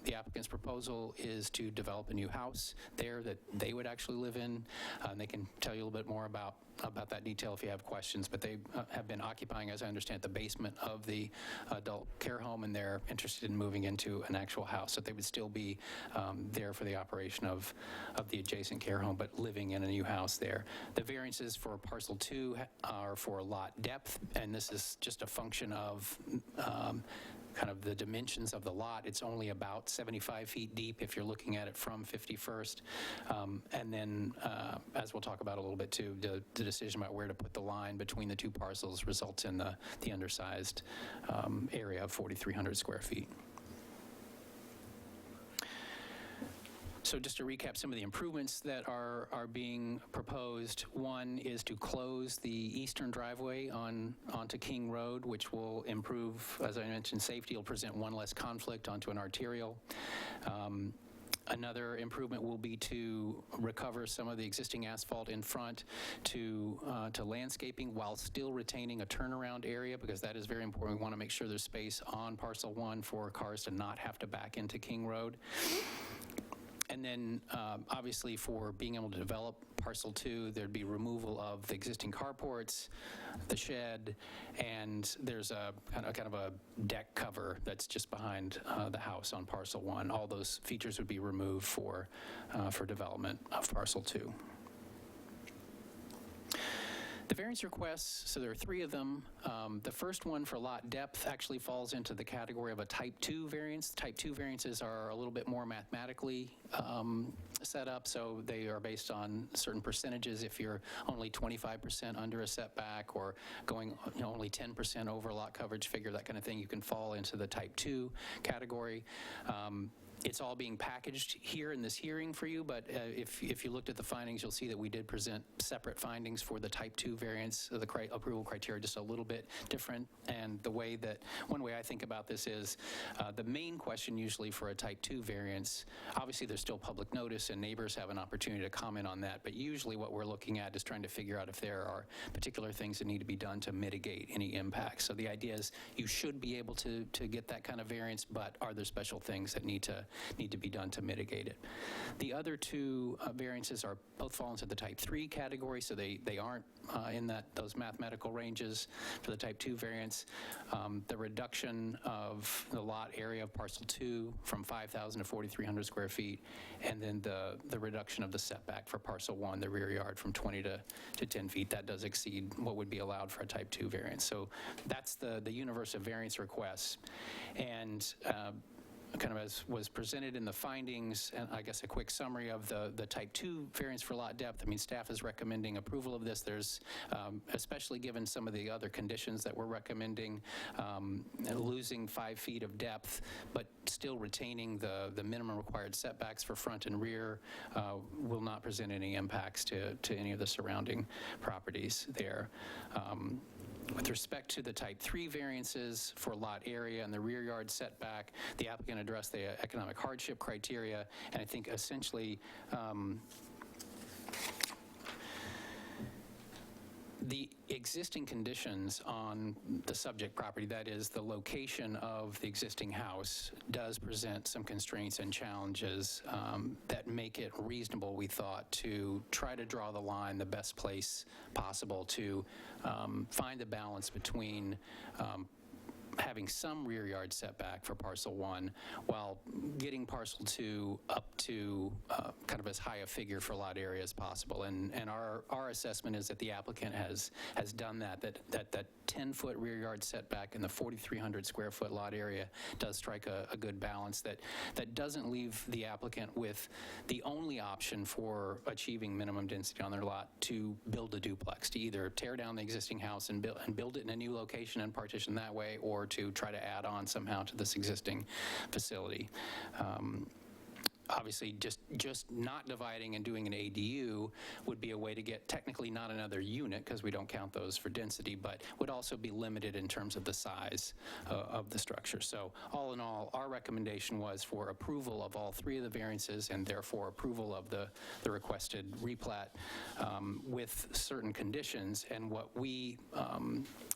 The applicant's proposal is to develop a new house there that they would actually live in. They can tell you a little bit more about that detail if you have questions, but they have been occupying, as I understand, the basement of the adult care home, and they're interested in moving into an actual house. So they would still be there for the operation of the adjacent care home, but living in a new house there. The variances for parcel 2 are for lot depth, and this is just a function of kind of the dimensions of the lot. It's only about 75 feet deep if you're looking at it from 51st. And then, as we'll talk about a little bit too, the decision about where to put the line between the two parcels results in the undersized area of 4,300 square feet. So just to recap some of the improvements that are being proposed, one is to close the eastern driveway onto King Road, which will improve, as I mentioned, safety. It'll present one less conflict onto an arterial. Another improvement will be to recover some of the existing asphalt in front to landscaping while still retaining a turnaround area, because that is very important. We want to make sure there's space on parcel 1 for cars to not have to back into King Road. And then, obviously, for being able to develop parcel 2, there'd be removal of the existing carports, the shed, and there's a kind of a deck cover that's just behind the house on parcel 1. All those features would be removed for development of parcel 2. The variance requests, so there are 3 of them. The first one for lot depth actually falls into the category of a type 2 variance. Type 2 variances are a little bit more mathematically set up, so they are based on certain percentages. If you're only 25% under a setback or going only 10% over lot coverage figure, that kind of thing, you can fall into the type 2 category. It's all being packaged here in this hearing for you, but if you looked at the findings, you'll see that we did present separate findings for the type 2 variance. The approval criteria just a little bit different, and one way I think about this is the main question usually for a type 2 variance, obviously there's still public notice and neighbors have an opportunity to comment on that, but usually what we're looking at is trying to figure out if there are particular things that need to be done to mitigate any impacts. So the idea is you should be able to get that kind of variance, but are there special things that need to be done to mitigate it? The other 2 variances are both fall into the type 3 category, so they aren't in those mathematical ranges for the type 2 variance. The reduction of the lot area of parcel 2 from 5,000 to 4,300 square feet, and then the reduction of the setback for parcel 1, the rear yard, from 20 to 10 feet. That does exceed what would be allowed for a type 2 variance. So that's the universe of variance requests. And kind of as was presented in the findings, and I guess a quick summary of the type 2 variance for lot depth. I mean, staff is recommending approval of this. There's, especially given some of the other conditions that we're recommending, losing 5 feet of depth, but still retaining the minimum required setbacks for front and rear, will not present any impacts to any of the surrounding properties there. With respect to the type 3 variances for lot area and the rear yard setback, the applicant addressed the economic hardship criteria, and I think essentially the existing conditions on the subject property, that is the location of the existing house, does present some constraints and challenges that make it reasonable, we thought, to try to draw the line the best place possible to find a balance between having some rear yard setback for parcel 1 while getting parcel 2 up to kind of as high a figure for lot area as possible. And our assessment is that the applicant has done that 10-foot rear yard setback in the 4,300 square foot lot area does strike a good balance that doesn't leave the applicant with the only option for achieving minimum density on their lot to build a duplex, to either tear down the existing house and build it in a new location and partition that way, or to try to add on somehow to this existing facility. obviously, just not dividing and doing an ADU would be a way to get technically not another unit, because we don't count those for density, but would also be limited in terms of the size of the structure. So all in all, our recommendation was for approval of all three of the variances, and therefore approval of the requested replat with certain conditions. And what we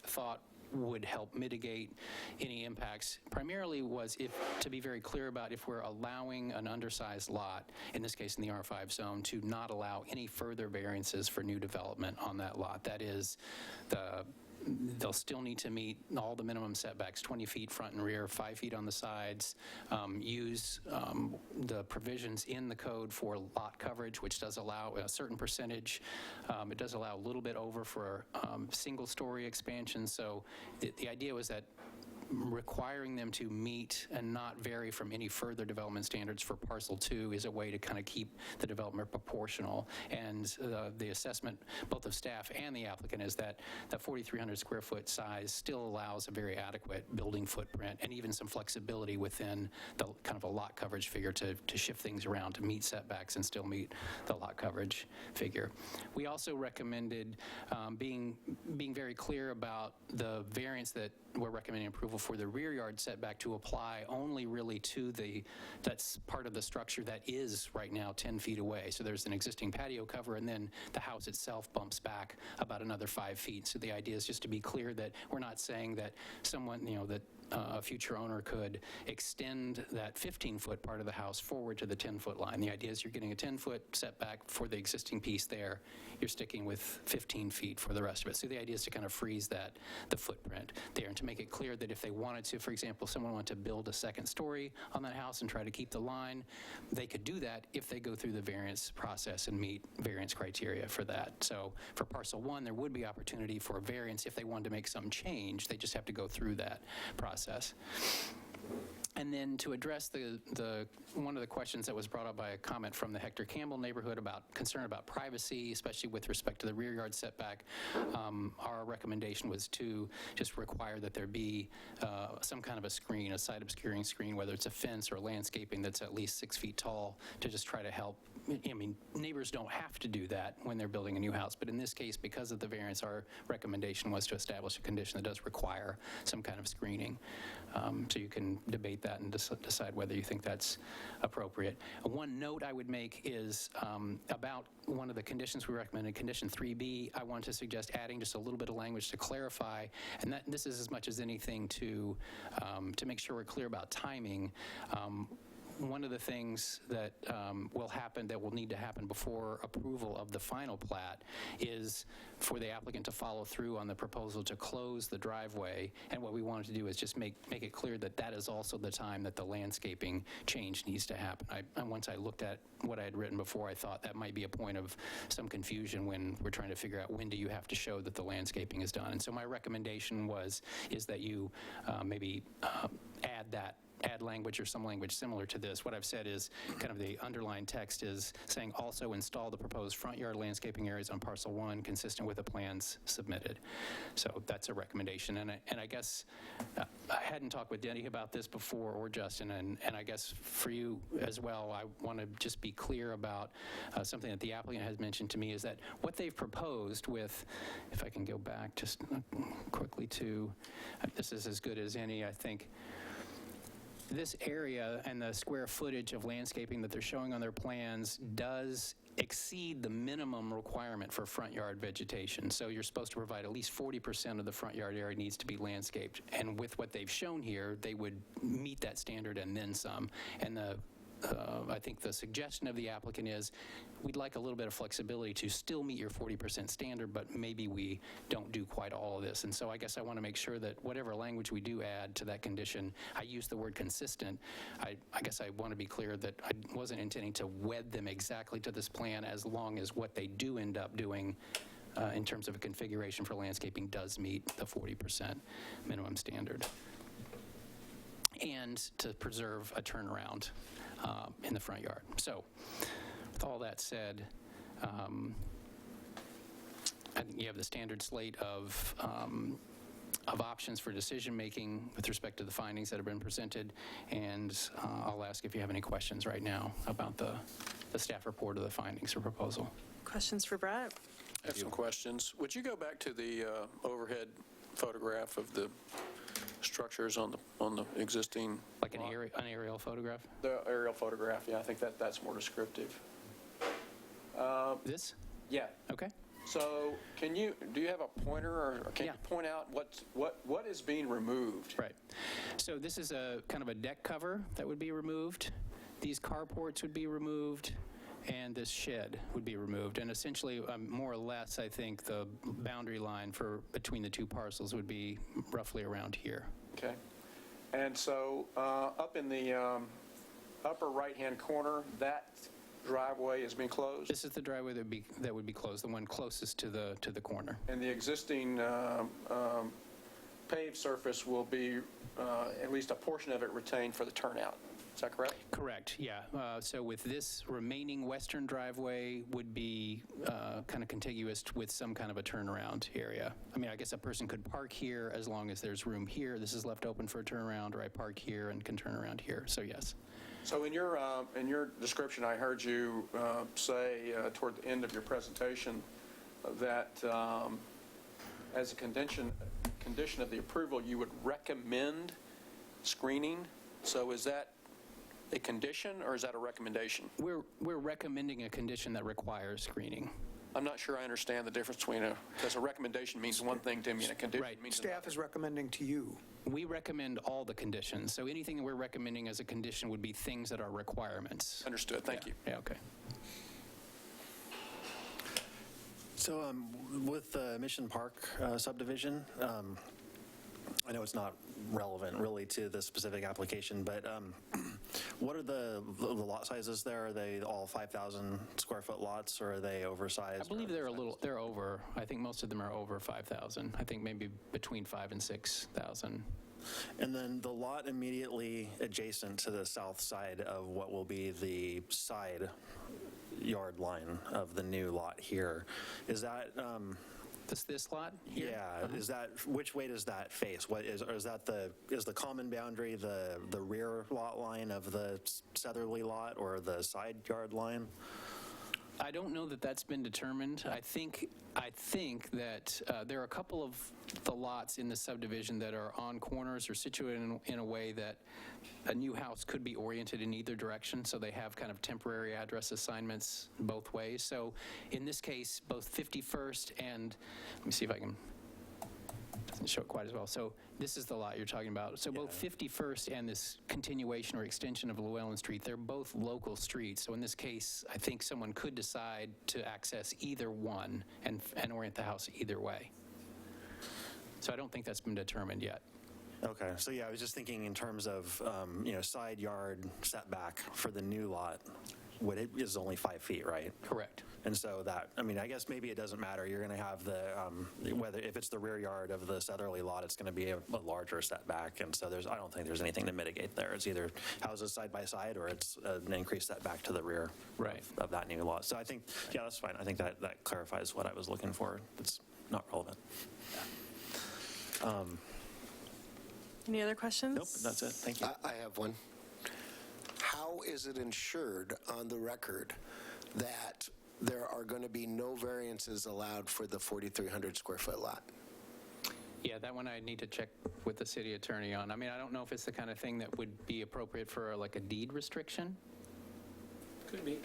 thought would help mitigate any impacts primarily was to be very clear about if we're allowing an undersized lot, in this case in the R5 zone, to not allow any further variances for new development on that lot. That is, they'll still need to meet all the minimum setbacks, 20 feet front and rear, 5 feet on the sides, use the provisions in the code for lot coverage, which does allow a certain percentage. It does allow a little bit over for single-story expansion. So the idea was that requiring them to meet and not vary from any further development standards for parcel 2 is a way to kind of keep the development proportional. And the assessment, both of staff and the applicant, is that the 4,300 square foot size still allows a very adequate building footprint and even some flexibility within the kind of a lot coverage figure to shift things around to meet setbacks and still meet the lot coverage figure. We also recommended being very clear about the variance that we're recommending approval for the rear yard setback to apply only really to that's part of the structure that is right now 10 feet away. So there's an existing patio cover, and then the house itself bumps back about another 5 feet. So the idea is just to be clear that we're not saying that someone, that a future owner could extend that 15-foot part of the house forward to the 10-foot line. The idea is you're getting a 10-foot setback for the existing piece there. You're sticking with 15 feet for the rest of it. So the idea is to kind of freeze the footprint there, and to make it clear that if they wanted to, for example, someone wanted to build a second story on that house and try to keep the line, they could do that if they go through the variance process and meet variance criteria for that. So for parcel 1, there would be opportunity for a variance if they wanted to make some change. They just have to go through that process. And then to address one of the questions that was brought up by a comment from the Hector Campbell neighborhood about concern about privacy, especially with respect to the rear yard setback, our recommendation was to just require that there be some kind of a screen, a side obscuring screen, whether it's a fence or landscaping that's at least 6 feet tall, to just try to help. I mean, neighbors don't have to do that when they're building a new house, but in this case, because of the variance, our recommendation was to establish a condition that does require some kind of screening. So you can debate that and decide whether you think that's appropriate. One note I would make is about one of the conditions we recommended, condition 3B. I want to suggest adding just a little bit of language to clarify, and this is as much as anything to make sure we're clear about timing. One of the things that will need to happen before approval of the final plat is for the applicant to follow through on the proposal to close the driveway. And what we wanted to do is just make it clear that that is also the time that the landscaping change needs to happen. Once I looked at what I had written before, I thought that might be a point of some confusion when we're trying to figure out when do you have to show that the landscaping is done. And so my recommendation is that you maybe add language or some language similar to this. What I've said is kind of the underlined text is saying also install the proposed front yard landscaping areas on parcel 1 consistent with the plans submitted. So that's a recommendation. And I guess I hadn't talked with Denny about this before, or Justin, and I guess for you as well, I want to just be clear about something that the applicant has mentioned to me, is that what they've proposed with, if I can go back just quickly to, this is as good as any, I think. This area and the square footage of landscaping that they're showing on their plans does exceed the minimum requirement for front yard vegetation. So you're supposed to provide at least 40% of the front yard area needs to be landscaped. And with what they've shown here, they would meet that standard and then some. And I think the suggestion of the applicant is we'd like a little bit of flexibility to still meet your 40% standard, but maybe we don't do quite all of this. And so I guess I want to make sure that whatever language we do add to that condition, I use the word consistent. I guess I want to be clear that I wasn't intending to wed them exactly to this plan, as long as what they do end up doing in terms of a configuration for landscaping does meet the 40% minimum standard. And to preserve a turnaround in the front yard. So, with all that said, I think you have the standard slate of of options for decision-making with respect to the findings that have been presented, and I'll ask if you have any questions right now about the staff report of the findings or proposal. Questions for Brett? I have some questions. Would you go back to the overhead photograph of the structures on the existing? Like an aerial photograph? The aerial photograph, yeah, I think that's more descriptive. This? Yeah. Okay. So do you have a pointer, or can you point out what is being removed? Right. So this is a kind of a deck cover that would be removed. These carports would be removed, and this shed would be removed. And essentially, more or less, I think the boundary line between the two parcels would be roughly around here. Okay. And so up in the upper right-hand corner, that driveway is being closed? This is the driveway that would be closed, the one closest to the corner. And the existing paved surface will be, at least a portion of it, retained for the turnout. Is that correct? Correct, yeah. So with this remaining western driveway would be kind of contiguous with some kind of a turnaround area. I mean, I guess a person could park here as long as there's room here. This is left open for a turnaround, or I park here and can turn around here, so yes. So in your description, I heard you say toward the end of your presentation that as a condition of the approval, you would recommend screening. So is that a condition, or is that a recommendation? We're recommending a condition that requires screening. I'm not sure I understand the difference because a recommendation means one thing to me and a condition means another. Staff is recommending to you. We recommend all the conditions. So anything we're recommending as a condition would be things that are requirements. Understood. Thank you. Yeah, okay. So with the Mission Park subdivision, I know it's not relevant really to the specific application, but what are the lot sizes there? Are they all 5,000 square foot lots, or are they oversized? I believe they're over. I think most of them are over 5,000. I think maybe between 5,000 and 6,000. And then the lot immediately adjacent to the south side of what will be the side yard line of the new lot here, is that this lot here? Yeah, is that, which way does that face? What is, or is that is the common boundary the rear lot line of the southerly lot, or the side yard line? I don't know that that's been determined. I think that there are a couple of the lots in the subdivision that are on corners or situated in a way that a new house could be oriented in either direction, so they have kind of temporary address assignments both ways. So in this case, both 51st and, let me see if I can, doesn't show it quite as well. So this is the lot you're talking about. So both 51st and this continuation or extension of Llewellyn Street, they're both local streets. So in this case, I think someone could decide to access either one and orient the house either way. So I don't think that's been determined yet. Okay, so yeah, I was just thinking in terms of, side yard setback for the new lot, it is only 5 feet, right? Correct. And so that, I mean, I guess maybe it doesn't matter. You're going to have whether if it's the rear yard of the southerly lot, it's going to be a larger setback. And so I don't think there's anything to mitigate there. It's either houses side by side, or it's an increased setback to the rear of that new lot. So I think, yeah, that's fine. I think that clarifies what I was looking for. It's not relevant. Any other questions? Nope, that's it. Thank you. I have one. How is it ensured on the record that there are going to be no variances allowed for the 4,300 square foot lot? Yeah, that one I need to check with the city attorney on. I mean, I don't know if it's the kind of thing that would be appropriate for like a deed restriction. Could be.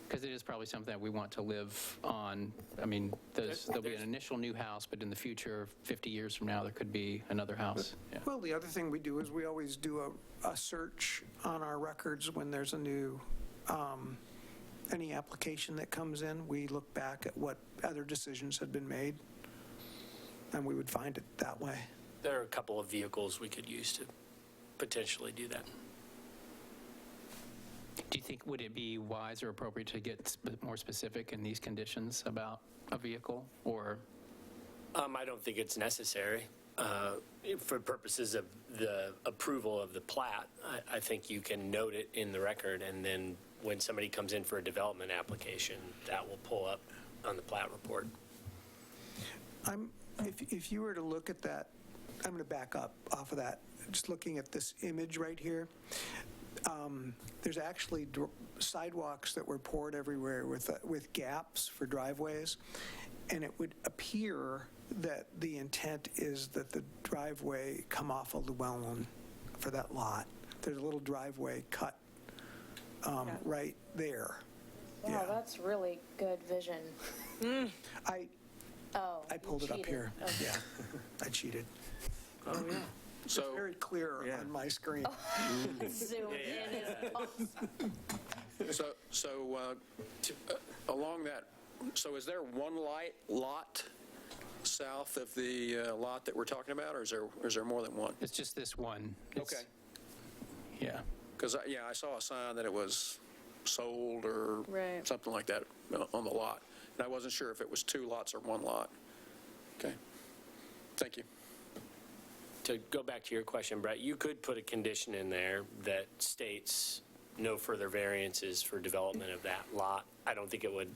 Because it is probably something that we want to live on. I mean, there'll be an initial new house, but in the future, 50 years from now, there could be another house. Yeah. Well, the other thing we do is we always do a search on our records when there's a new, any application that comes in. We look back at what other decisions had been made, and we would find it that way. There are a couple of vehicles we could use to potentially do that. Do you think, would it be wise or appropriate to get more specific in these conditions about a vehicle, or? I don't think it's necessary. For purposes of the approval of the plat, I think you can note it in the record, and then when somebody comes in for a development application, that will pull up on the plat report. If you were to look at that I'm going to back up off of that. Just looking at this image right here, there's actually sidewalks that were poured everywhere with gaps for driveways, and it would appear that the intent is that the driveway come off of Llewellyn for that lot. There's a little driveway cut right there. Wow, Yeah. that's really good vision. I You pulled it up cheated. here. Okay. Yeah, I cheated. It's So, very clear on my screen. Zoom in is awesome. along that, so is there one lot south of the lot that we're talking about, or is there more than one? It's just this one. It's- Okay. Yeah. Because, I saw a sign that it was sold or Right. something like that on the lot. And I wasn't sure if it was 2 lots or 1 lot. Okay. Thank you. To go back to your question, Brett, you could put a condition in there that states no further variances for development of that lot. I don't think it would,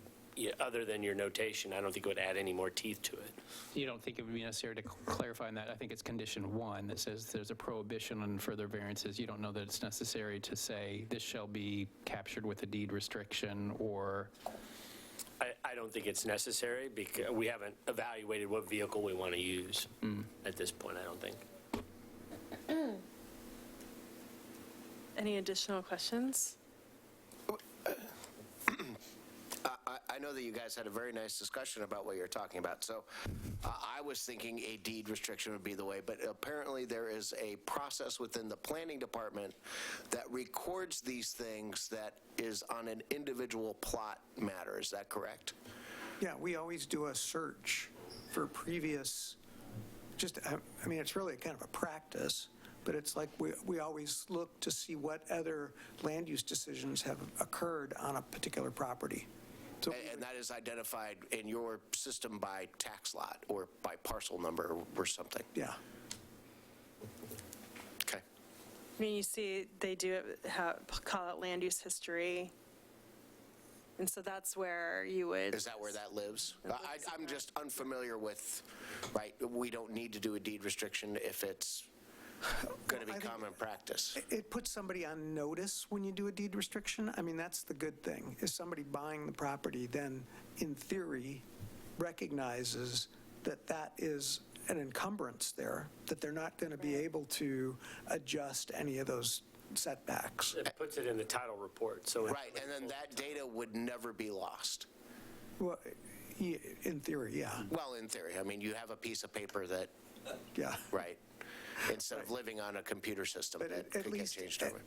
other than your notation, I don't think it would add any more teeth to it. You don't think it would be necessary to clarify on that? I think it's condition 1 that says there's a prohibition on further variances. You don't know that it's necessary to say this shall be captured with a deed restriction or... I don't think it's necessary because we haven't evaluated what vehicle we want to use at this point, I don't think. Any additional questions? I know that you guys had a very nice discussion about what you're talking about, so I was thinking a deed restriction would be the way, but apparently there is a process within the planning department that records these things that is on an individual plot matter. Is that correct? Yeah, we always do a search for previous, I mean, it's really kind of a practice, but it's like we always look to see what other land use decisions have occurred on a particular property. So, And that is identified in your system by tax lot or by parcel number or something? yeah. Okay. I mean, you see, they do call it land use history. And so that's where you would. Is that where that lives? I'm just unfamiliar with, right, we don't need to do a deed restriction if it's going to be I think common practice. It puts somebody on notice when you do a deed restriction. I mean, that's the good thing, is somebody buying the property then, in theory, recognizes that that is an encumbrance there, that they're not going to be able to adjust any of those setbacks. It puts it in the title report, so. Right, and then that data would never be lost. Well, in theory, yeah, Well, in theory, I mean, you have a piece of paper that, yeah. right, instead of living on a computer system But that could get changed over.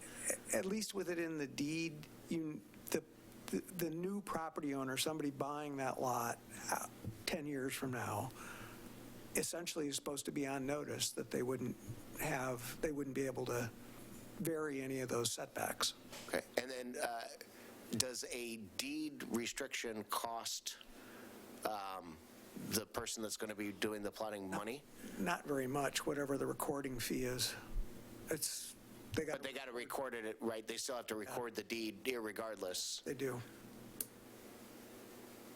at least with it in the deed, the new property owner, somebody buying that lot 10 years from now, essentially is supposed to be on notice that they wouldn't be able to vary any of those setbacks. Okay, and then does a deed restriction cost the person that's going to be doing the plotting money? Not very much, whatever the recording fee is. They got They do.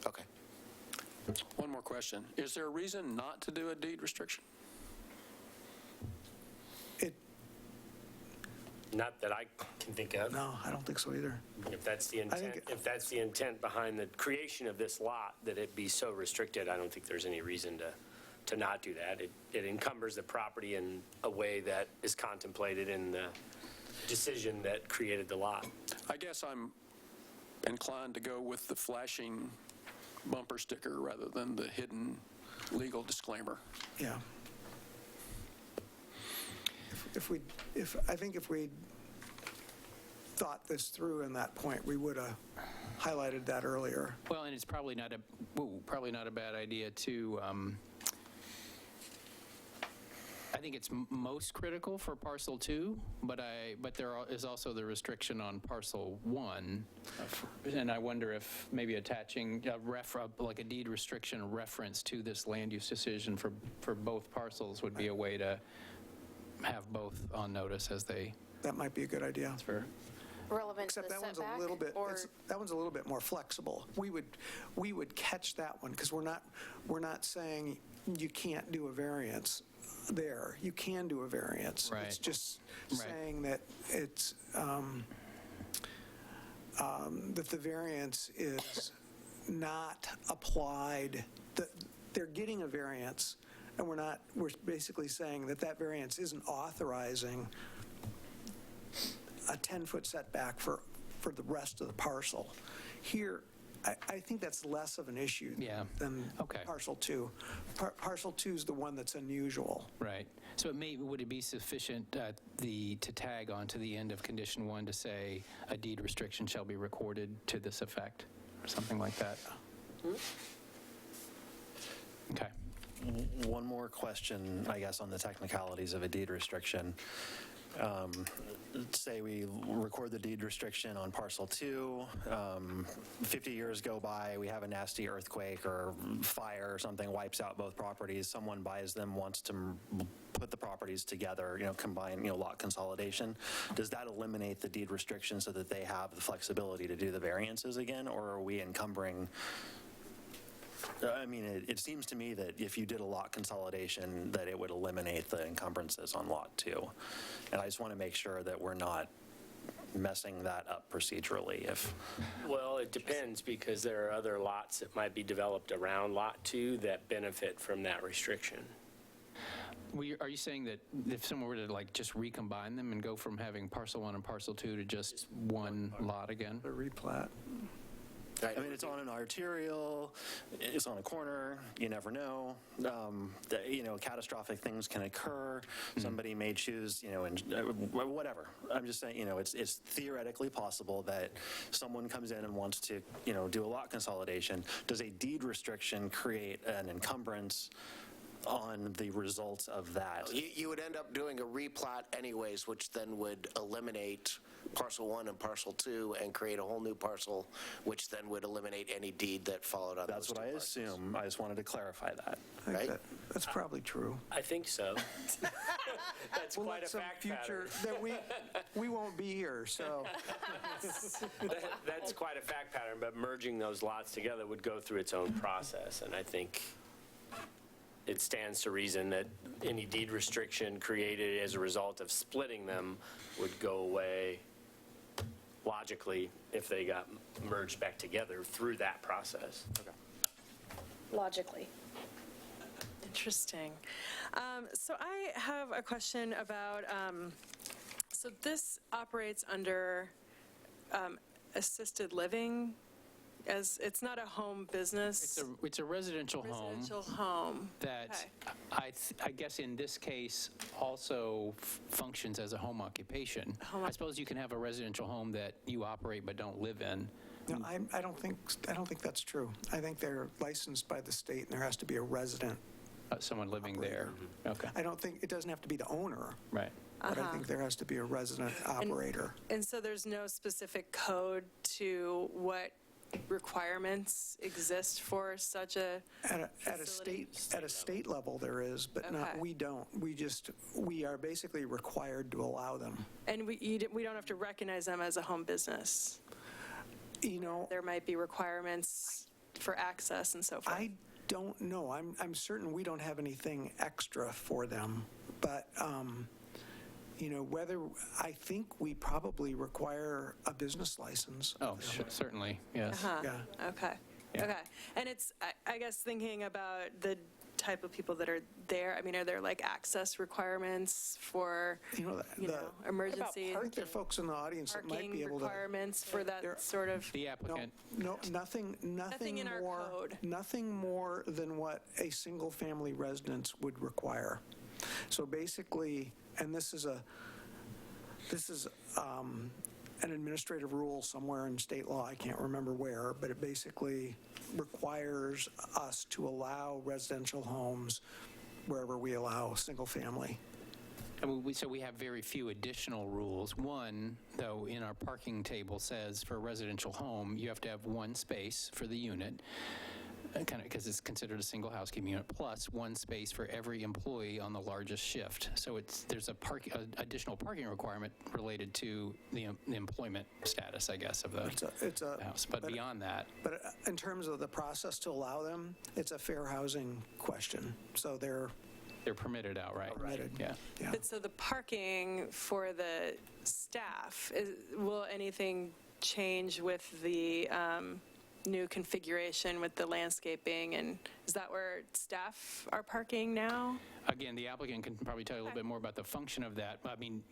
Okay. One more question. Is there a reason not to do a deed restriction? Not that I can think of. No, I don't think so either. If that's the intent behind the creation of this lot, that it be so restricted, I don't think there's any reason to not do that. It encumbers the property in a way that is contemplated in the decision that created the lot. I guess I'm inclined to go with the flashing bumper sticker rather than the hidden legal disclaimer. Yeah. I think if we thought this through in that point, we would have highlighted that earlier. Well, and it's probably not a bad idea to, I think it's most critical for parcel 2, but there is also the restriction on parcel 1. And I wonder if maybe attaching like a deed restriction reference to this land use decision for both parcels would be a way to have both on notice as they That might be a good idea. transfer. relevant to Except the that one's a setback? little bit, Or that one's a little bit more flexible. We would catch that one because we're not saying you can't do a variance there. You can do a variance. Right. It's just Right. saying that it's, that the variance is not applied, that they're getting a variance, and we're basically saying that that variance isn't authorizing a 10-foot setback for the rest of the parcel. Here, I think that's less of an issue Yeah. than Okay. parcel 2. Parcel 2 is the one that's unusual. Right. So would it be sufficient to tag on to the end of condition 1 to say a deed restriction shall be recorded to this effect, or something like that? Okay. One more question, I guess, on the technicalities of a deed restriction. Say we record the deed restriction on parcel 2, 50 years go by, we have a nasty earthquake or fire or something wipes out both properties, someone buys them, wants to put the properties together, combine, lot consolidation. Does that eliminate the deed restriction so that they have the flexibility to do the variances again, or are we encumbering? I mean, it seems to me that if you did a lot consolidation, that it would eliminate the encumbrances on lot 2. And I just want to make sure that we're not messing that up procedurally if... Well, it depends, because there are other lots that might be developed around Lot 2 that benefit from that restriction. Are you saying that if someone were to just recombine them and go from having parcel 1 and parcel 2 to just one lot again? A replat. I mean, it's on an arterial, it's on a corner, you never know. Catastrophic things can occur. Somebody may choose, and whatever. I'm just saying, it's theoretically possible that someone comes in and wants to, do a lot consolidation. Does a deed restriction create an encumbrance on the results of that? You would end up doing a replat anyways, which then would eliminate parcel 1 and parcel 2 and create a whole new parcel, which then would eliminate any deed that followed on That's those what two I parcels. assume. I just wanted to clarify that. I think Right? that's probably true. I think so. That's We'll quite a let some fact future pattern. that we won't be here, so. That's quite a fact pattern, but merging those lots together would go through its own process, and I think it stands to reason that any deed restriction created as a result of splitting them would go away logically if they got merged back together through that process. logically. Interesting. So I have a question about, so this operates under assisted living, as it's not a home business? It's a residential home. Residential home. That Okay. I guess in this case also functions as a home occupation. I suppose you can have a residential home that you operate but don't live in. No, I don't think that's true. I think they're licensed by the state, and there has to be a resident. Someone living there. Okay, I don't think, it doesn't have to be the owner, right. but I think there has to be a resident operator. And so there's no specific code to what requirements exist for such a At a facility? state level there is, but not, Okay. we don't. We are basically required to allow them. And we don't have to recognize them as a home business? There might be requirements for access and so forth. I don't know. I'm certain we don't have anything extra for them, but, whether, I think we probably require a business license. Oh, certainly, yes. Yeah. Okay, Yeah. okay. And it's, I guess, thinking about the type of people that are there, I mean, are there like access requirements for, emergency? I think there are folks in the audience that might be Parking able to. requirements for that sort of? The No, applicant. nothing in our more, code. nothing more than what a single-family residence would require. So basically, and this is an administrative rule somewhere in state law, I can't remember where, but it basically requires us to allow residential homes wherever we allow single-family. So we have very few additional rules. One, though, in our parking table says for a residential home, you have to have one space for the unit. kind of, because it's considered a single housekeeping unit, plus one space for every employee on the largest shift. So there's a additional parking requirement related to the employment status, I guess, of the house. But beyond that. But in terms of the process to allow them, it's a fair housing question. So they're permitted outright. permitted. Yeah. Yeah. But so the parking for the staff, will anything change with the new configuration with the landscaping? And is that where staff are parking now? Again, the applicant can probably tell you a little bit more about the function of that. I mean,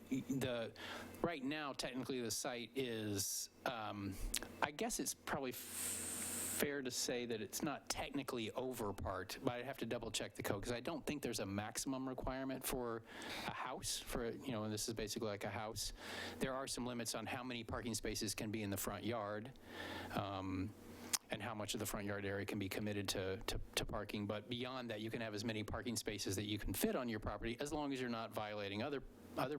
right now, technically, the site is, I guess it's probably fair to say that it's not technically over-parked, but I'd have to double-check the code, because I don't think there's a maximum requirement for a house, and this is basically like a house. There are some limits on how many parking spaces can be in the front yard, and how much of the front yard area can be committed to parking. But beyond that, you can have as many parking spaces that you can fit on your property, as long as you're not violating other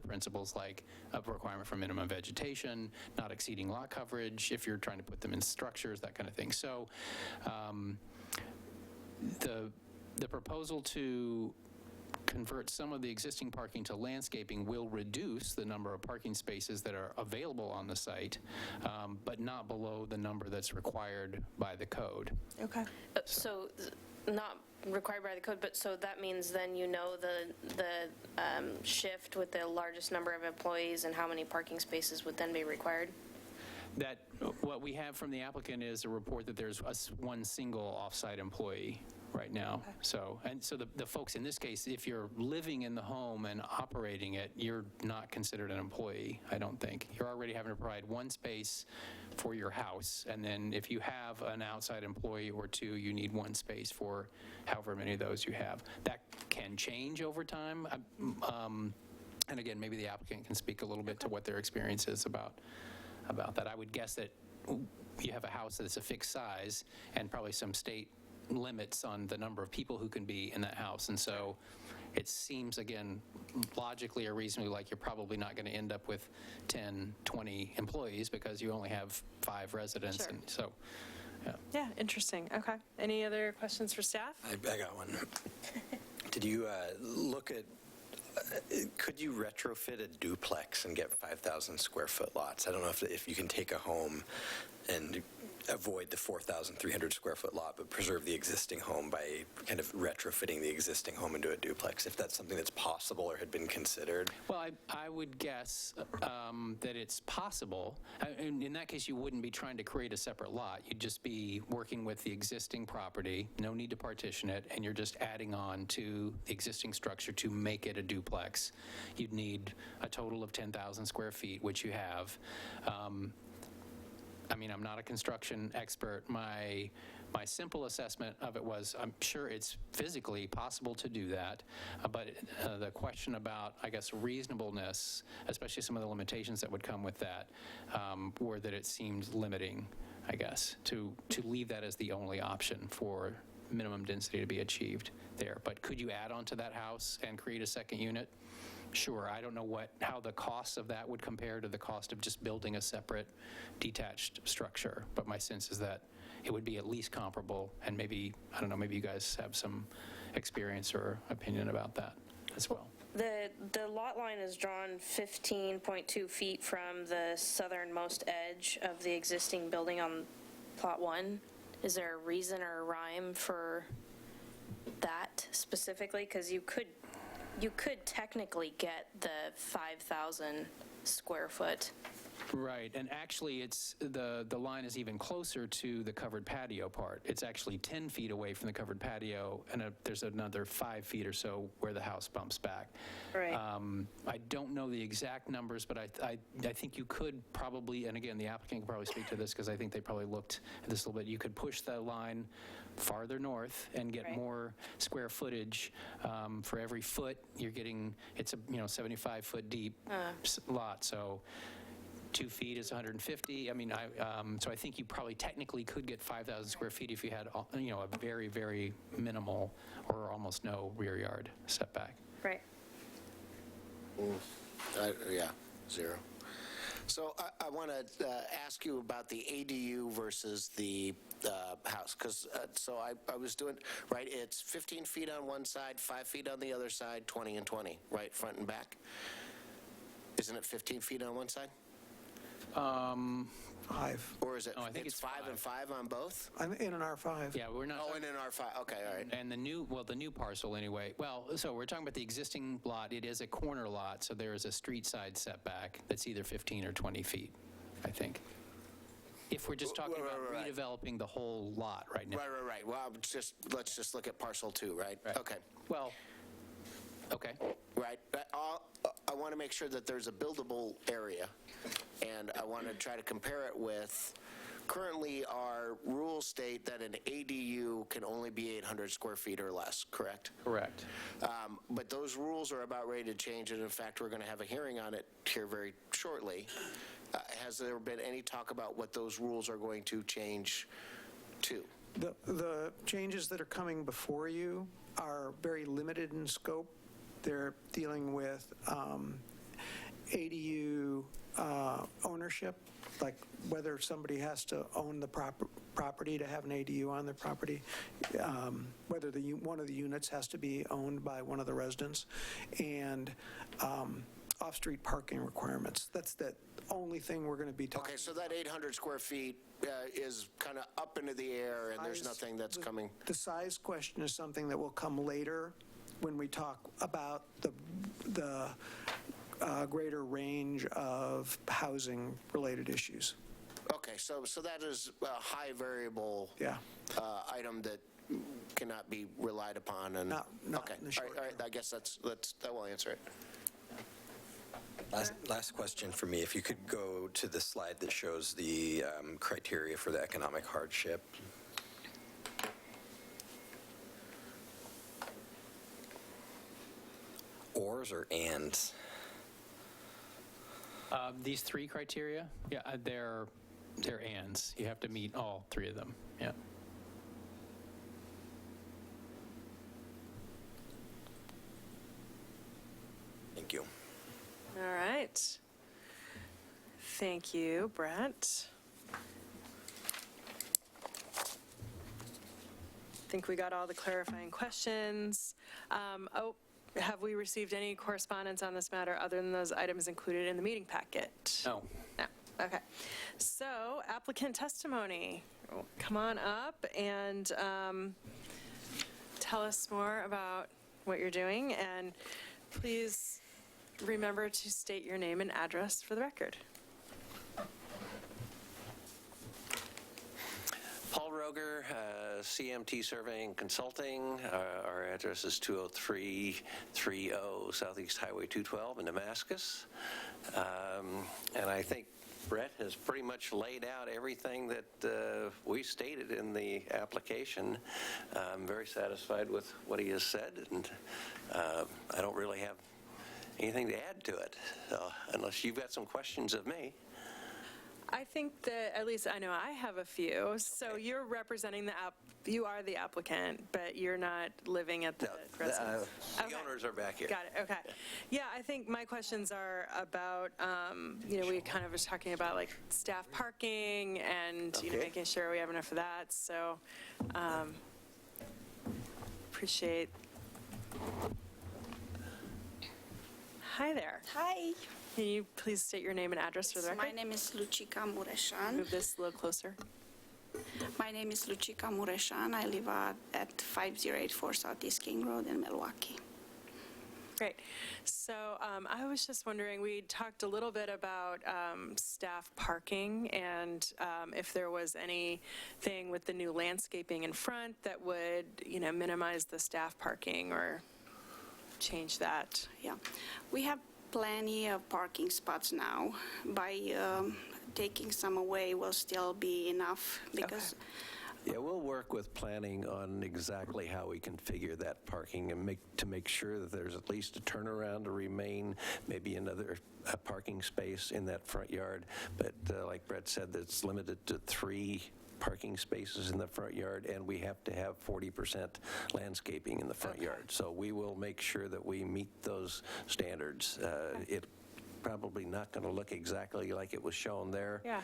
principles, like a requirement for minimum vegetation, not exceeding lot coverage, if you're trying to put them in structures, that kind of thing. So the proposal to convert some of the existing parking to landscaping will reduce the number of parking spaces that are available on the site, but not below the number that's required by the code. Okay. So not required by the code, but so that means then the shift with the largest number of employees and how many parking spaces would then be required? That what we have from the applicant is a report that there's one single off-site employee right now. Okay. So the folks in this case, if you're living in the home and operating it, you're not considered an employee, I don't think. You're already having to provide one space for your house, and then if you have an outside employee or two, you need one space for however many of those you have. That can change over time. And again, maybe the applicant can speak a little bit to what their experience is about that. I would guess that you have a house that's a fixed size and probably some state limits on the number of people who can be in that house. And so it seems, again, logically or reasonably like you're probably not going to end up with 10, 20 employees because you only have 5 residents. Sure. And so, yeah. Yeah, interesting. Okay. Any other questions for staff? I got one. Did you look at, could you retrofit a duplex and get 5,000 square foot lots? I don't know if you can take a home and avoid the 4,300 square foot lot, but preserve the existing home by kind of retrofitting the existing home into a duplex, if that's something that's possible or had been considered? Well, I would guess that it's possible. In that case, you wouldn't be trying to create a separate lot. You'd just be working with the existing property, no need to partition it, and you're just adding on to the existing structure to make it a duplex. You'd need a total of 10,000 square feet, which you have. I mean, I'm not a construction expert. My simple assessment of it was, I'm sure it's physically possible to do that, but the question about, I guess, reasonableness, especially some of the limitations that would come with that, were that it seemed limiting, I guess, to leave that as the only option for minimum density to be achieved there. But could you add on to that house and create a second unit? Sure. I don't know how the cost of that would compare to the cost of just building a separate detached structure, but my sense is that it would be at least comparable, and maybe, I don't know, maybe you guys have some experience or opinion about that as well. The lot line is drawn 15.2 feet from the southernmost edge of the existing building on Plot 1. Is there a reason or a rhyme for that specifically? Because you could technically get the 5,000 square foot. Right, and actually it's, the line is even closer to the covered patio part. It's actually 10 feet away from the covered patio, and there's another 5 feet or so where the house bumps back. Right. I don't know the exact numbers, but I think you could probably, and again, the applicant could probably speak to this because I think they probably looked at this a little bit. You could push the line farther north and get more square footage. For every foot you're getting, it's a 75 foot deep lot, so 2 feet is 150. I mean, so I think you probably technically could get 5,000 square feet if you had a very, very minimal or almost no rear yard setback. Right. Yeah, 0. So I want to ask you about the ADU versus the house? Because, so I was doing, right, it's 15 feet on one side, 5 feet on the other side, 20 and 20, right, front and back? Isn't it 15 feet on one side? 5. Or is it, No, I think it's it's 5 and 5 on both? I'm in an R5. Yeah, we're not. Oh, and in R5, okay, all right. And the new parcel anyway, well, so we're talking about the existing lot. It is a corner lot, so there is a street side setback that's either 15 or 20 feet, I think. If we're just talking about Right. redeveloping the whole lot right now. Right. Well, let's just look at parcel 2, right? Right. Okay. Well, okay. Right. I want to make sure that there's a buildable area, and I want to try to compare it with, currently our rules state that an ADU can only be 800 square feet or less, correct? Correct. But those rules are about ready to change, and in fact, we're going to have a hearing on it here very shortly. Has there been any talk about what those rules are going to change to? The changes that are coming before you are very limited in scope. They're dealing with ADU ownership, like whether somebody has to own the property to have an ADU on their property, whether one of the units has to be owned by one of the residents, and off-street parking requirements. That's the only thing we're going to be talking. Okay, so that 800 square feet is kind of up into the air, and there's nothing that's coming. The size question is something that will come later when we talk about the greater range of housing-related issues. Okay, so that is a high variable item that cannot be relied upon. And Not okay, in the short all right. I guess that will answer it. Last question for me. If you could go to the slide that shows the criteria for the economic hardship. Ors or ands? These 3 criteria, yeah, they're ands. You have to meet all 3 of them, yeah. Thank you. All right. Thank you, Brett. I think we got all the clarifying questions. Have we received any correspondence on this matter other than those items included in the meeting packet? No. No. Okay. So applicant testimony. Come on up and tell us more about what you're doing, and please remember to state your name and address for the record. Paul Roger, CMT Surveying Consulting. Our address is 20330 Southeast Highway 212 in Damascus. And I think Brett has pretty much laid out everything that we stated in the application. I'm very satisfied with what he has said, and I don't really have anything to add to it, unless you've got some questions of me. I think that, at least I know I have a few. So you're representing you are the applicant, but you're not living at the residence. The owners are back here. Got it, okay. Yeah, I think my questions are about, we kind of was talking about like staff parking and, making sure we have enough of that. So appreciate. Hi there. Hi. Can you please state your name and address for the record? My name is Lucica Mureșan. Move this a little closer. My name is Lucica Mureșan. I live at 5084 Southeast King Road in Milwaukee. Great. So I was just wondering, we talked a little bit about staff parking and if there was anything with the new landscaping in front that would, minimize the staff parking or change that. Yeah. We have plenty of parking spots now. By taking some away will still be enough because Yeah, we'll work with planning on exactly how we configure that parking and make sure that there's at least a turnaround to remain, maybe another parking space in that front yard. But like Brett said, that's limited to 3 parking spaces in the front yard, and we have to have 40% landscaping in the front yard. So we will make sure that we meet those standards. It probably not going to look exactly like it was shown there. Yeah.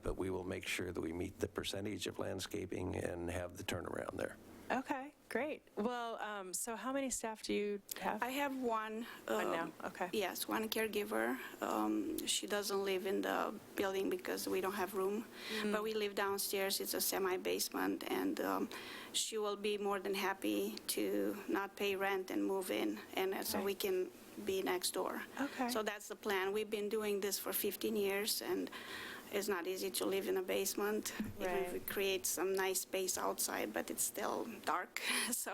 But we will make sure that we meet the percentage of landscaping and have the turnaround there. Okay, great. Well, so how many staff do you have? I have one. One now, okay. Yes, one caregiver. She doesn't live in the building because we don't have room, but we live downstairs. It's a semi-basement, and she will be more than happy to not pay rent and move in, and so we can be next door. Okay. So that's the plan. We've been doing this for 15 years, and it's not easy to live in a basement. Even if we create some nice space outside, but it's still dark. So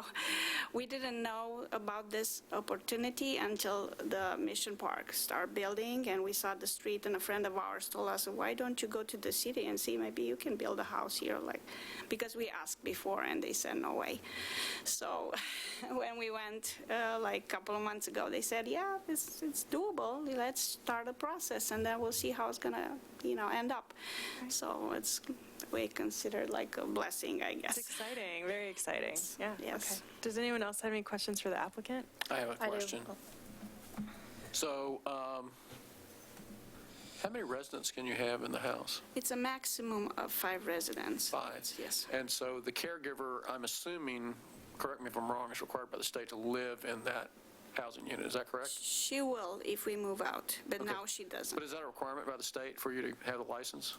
we didn't know about this opportunity until the Mission Park started building, and we saw the street, and a friend of ours told us, why don't you go to the city and see, maybe you can build a house here, because we asked before, and they said no way. So when we went a couple of months ago, they said, yeah, it's doable. Let's start a process, and then we'll see how it's going to end up. So we consider like a blessing, I guess. It's exciting, very exciting. Yeah, Yes. okay. Does anyone else have any questions for the applicant? I have a question. So, how many residents can you have in the house? It's a maximum of 5 residents. 5? Yes. And so the caregiver, I'm assuming, correct me if I'm wrong, is required by the state to live in that housing unit, is that correct? She will if we move out, but now she doesn't. But is that a requirement by the state for you to have a license?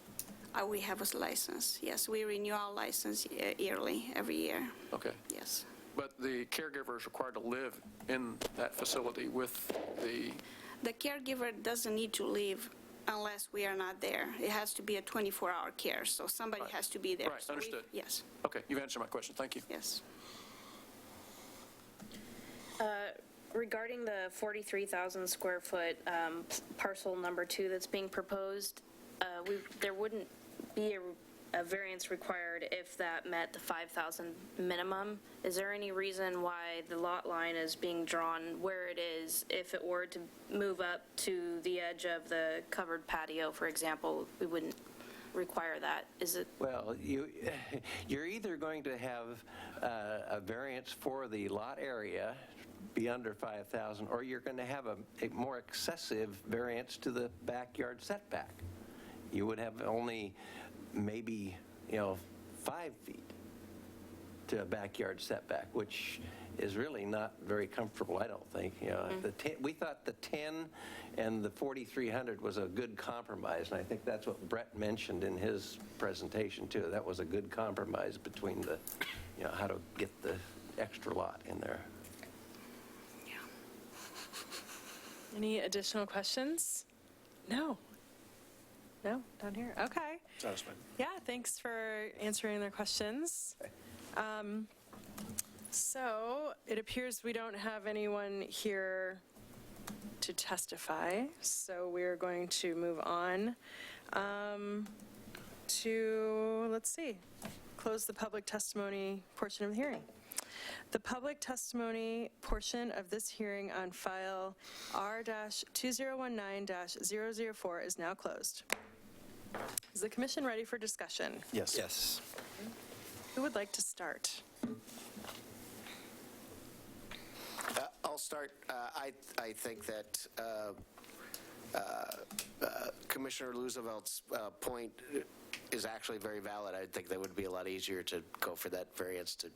We have a license, yes. We renew our license yearly, every year, Okay. yes. But the caregiver is required to live in that facility with the, The caregiver doesn't need to leave unless we are not there. It has to be a 24-hour care, so somebody has to be there. Right, understood. Yes, okay, you've answered my question, thank you. yes. Regarding the 43,000 square foot parcel number 2 that's being proposed, there wouldn't be a variance required if that met the 5,000 minimum. Is there any reason why the lot line is being drawn where it is? If it were to move up to the edge of the covered patio, for example, we wouldn't require that? Is it? Well, you're either going to have a variance for the lot area be under 5,000, or you're going to have a more excessive variance to the backyard setback. You would have only maybe, 5 feet to a backyard setback, which is really not very comfortable, I don't think. We thought the 10 and the 4,300 was a good compromise, and I think that's what Brett mentioned in his presentation too. That was a good compromise between the, how to get the extra lot in there. Any additional questions? No, down here. Okay. Satisfied. Yeah, thanks for answering their questions. So it appears we don't have anyone here to testify, so we're going to move on to, let's see, close the public testimony portion of the hearing. The public testimony portion of this hearing on file R-2019-004 is now closed. Is the commission ready for discussion? Yes. Yes. Who would like to start? I'll start. I think that Commissioner Roosevelt's point is actually very valid. I think that would be a lot easier to go for that variance to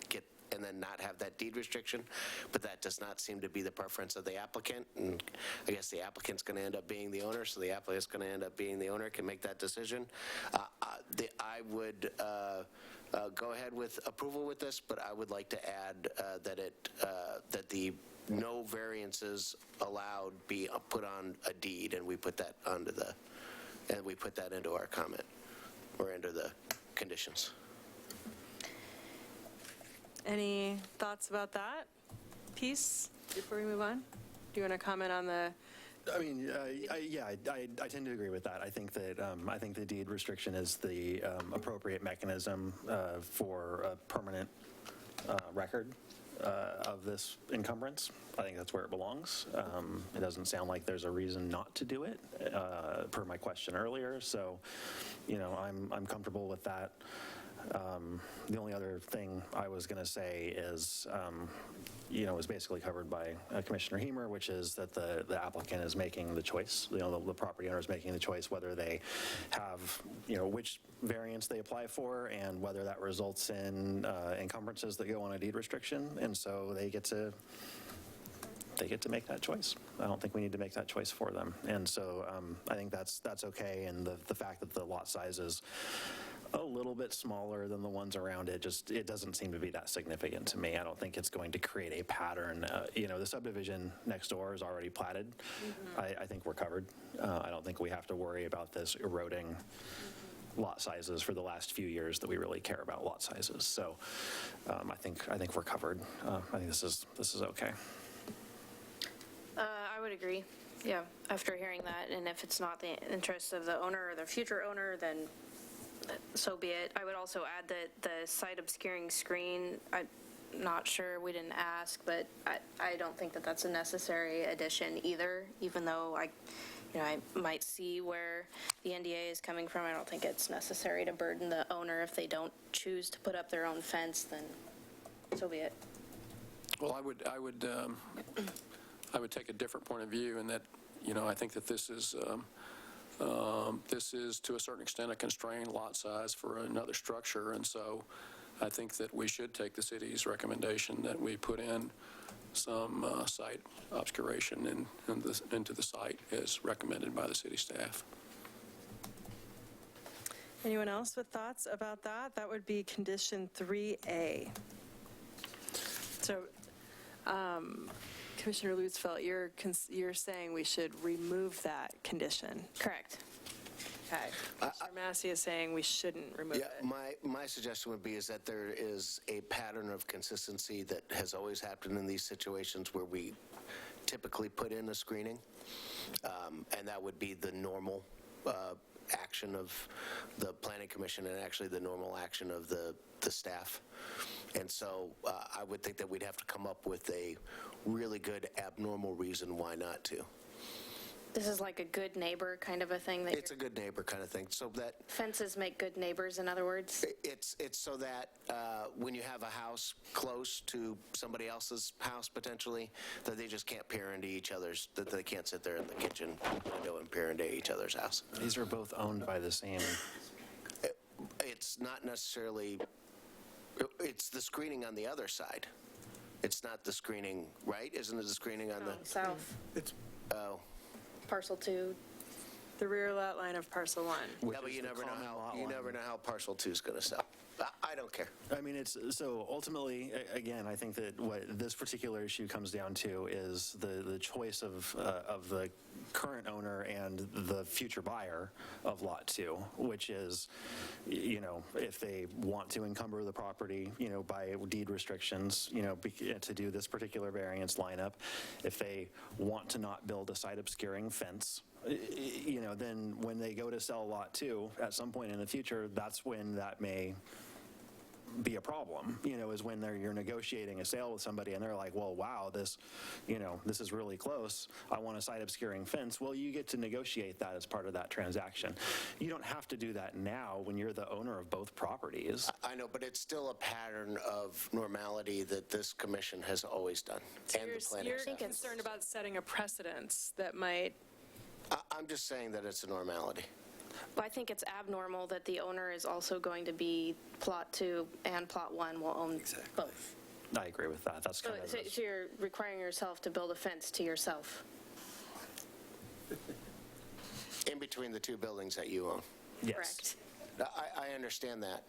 get and then not have that deed restriction, but that does not seem to be the preference of the applicant, and I guess the applicant's going to end up being the owner, so the applicant's going to end up being the owner, can make that decision. I would go ahead with approval with this, but I would like to add that the no variances allowed be put on a deed, and we put that into our comment, or into the conditions. Any thoughts about that piece before we move on? Do you want to comment on the? I mean, I tend to agree with that. I think that I think the deed restriction is the appropriate mechanism for a permanent record of this encumbrance. I think that's where it belongs. It doesn't sound like there's a reason not to do it, per my question earlier. So, I'm comfortable with that. The only other thing I was going to say is, was basically covered by Commissioner Hemer, which is that the applicant is making the choice, the property owner is making the choice whether they have, which variance they apply for and whether that results in encumbrances that go on a deed restriction. And so they get to make that choice. I don't think we need to make that choice for them. And so I think that's okay. And the fact that the lot size is a little bit smaller than the ones around it, it doesn't seem to be that significant to me. I don't think it's going to create a pattern. The subdivision next door is already platted. I think we're covered. I don't think we have to worry about this eroding lot sizes for the last few years that we really care about lot sizes. So I think we're covered. I think this is okay. I would agree, yeah, after hearing that, and if it's not the interest of the owner or the future owner, then so be it. I would also add that the site obscuring screen, I'm not sure, we didn't ask, but I don't think that that's a necessary addition either, even though I might see where the NDA is coming from. I don't think it's necessary to burden the owner. If they don't choose to put up their own fence, then so be it. Well, I would take a different point of view in that, I think that this is to a certain extent a constrained lot size for another structure, and so I think that we should take the city's recommendation that we put in some site obscuration into the site as recommended by the city staff. Anyone else with thoughts about that? That would be condition 3A. So, Commissioner Lutzfeld, you're saying we should remove that condition? Correct. Okay. Mr. Massey is saying we shouldn't remove it. My suggestion would be is that there is a pattern of consistency that has always happened in these situations where we typically put in a screening, and that would be the normal action of the Planning Commission and actually the normal action of the staff. And so I would think that we'd have to come up with a really good abnormal reason why not to. This is like a good neighbor kind of a thing? It's a good neighbor kind of thing. So that fences make good neighbors, in other words? It's so that when you have a house close to somebody else's house potentially, that they just can't peer into each other's, that they can't sit there in the kitchen window and peer into each other's house. These are both owned by the same. It's not necessarily, it's the screening on the other side. It's not the screening, right? Isn't it the screening on the south? Oh. Parcel 2. The rear lot line of parcel 1. Yeah, but you never know how parcel 2 is going to sell. I don't care. I mean, so ultimately, again, I think that what this particular issue comes down to is the choice of the current owner and the future buyer of Lot 2, which is, if they want to encumber the property, by deed restrictions, to do this particular variance lineup, if they want to not build a site obscuring fence, then when they go to sell Lot 2, at some point in the future, that's when that may be a problem, is when you're negotiating a sale with somebody and they're like, well, wow, this is really close. I want a site obscuring fence. Well, you get to negotiate that as part of that transaction. You don't have to do that now when you're the owner of both properties. I know, but it's still a pattern of normality that this commission has always done. So and the planning you're staff. concerned about setting a precedence that might... I'm just saying that it's a normality. But I think it's abnormal that the owner is also going to be Plot 2 and Plot 1 will own both. I agree with that. That's kind of... So you're requiring yourself to build a fence to yourself. In between the two buildings that you own. Yes. Correct. I understand that.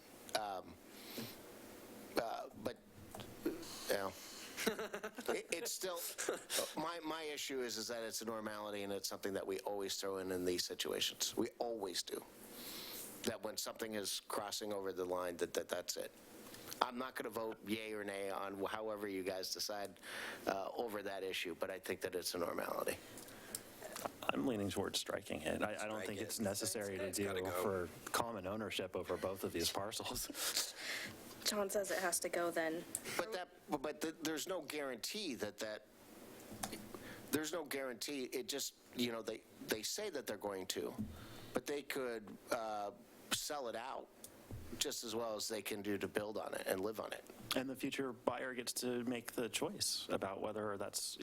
But, it's still, my issue is that it's a normality and it's something that we always throw in these situations. We always do. That when something is crossing over the line, that's it. I'm not going to vote yay or nay on however you guys decide over that issue, but I think that it's a normality. I'm leaning towards striking it. I don't think it's necessary to do for common ownership over both of these parcels. John says it has to go then. But there's no guarantee there's no guarantee. It just, they say that they're going to, but they could sell it out just as well as they can do to build on it and live on it. And the future buyer gets to make the choice about whether that's,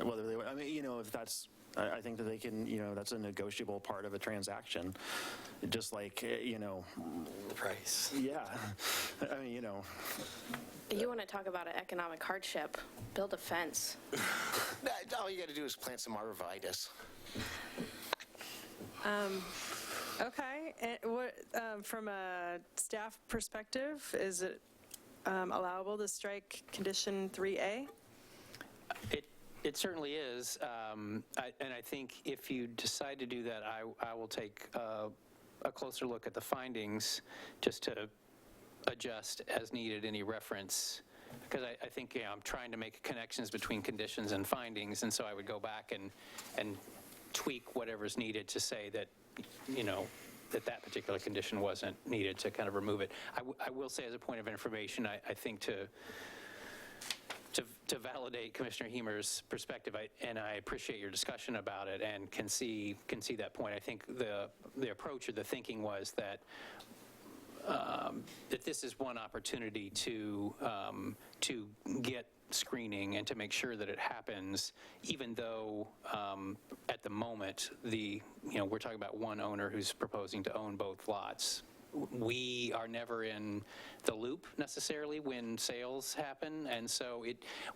whether they, I mean, if that's, I think that they can, that's a negotiable part of a transaction. Just like, The price. yeah. I mean, You want to talk about an economic hardship, build a fence. All you got to do is plant some arborvitae. Okay, and what, from a staff perspective, is it allowable to strike condition 3A? It certainly is, and I think if you decide to do that, I will take a closer look at the findings just to adjust as needed any reference, because I think I'm trying to make connections between conditions and findings, and so I would go back and tweak whatever's needed to say that, that particular condition wasn't needed to kind of remove it. I will say as a point of information, I think to validate Commissioner Hemer's perspective, and I appreciate your discussion about it and can see that point. I think the approach or the thinking was that that this is one opportunity to get screening and to make sure that it happens, even though at the moment we're talking about one owner who's proposing to own both lots. We are never in the loop necessarily when sales happen, and so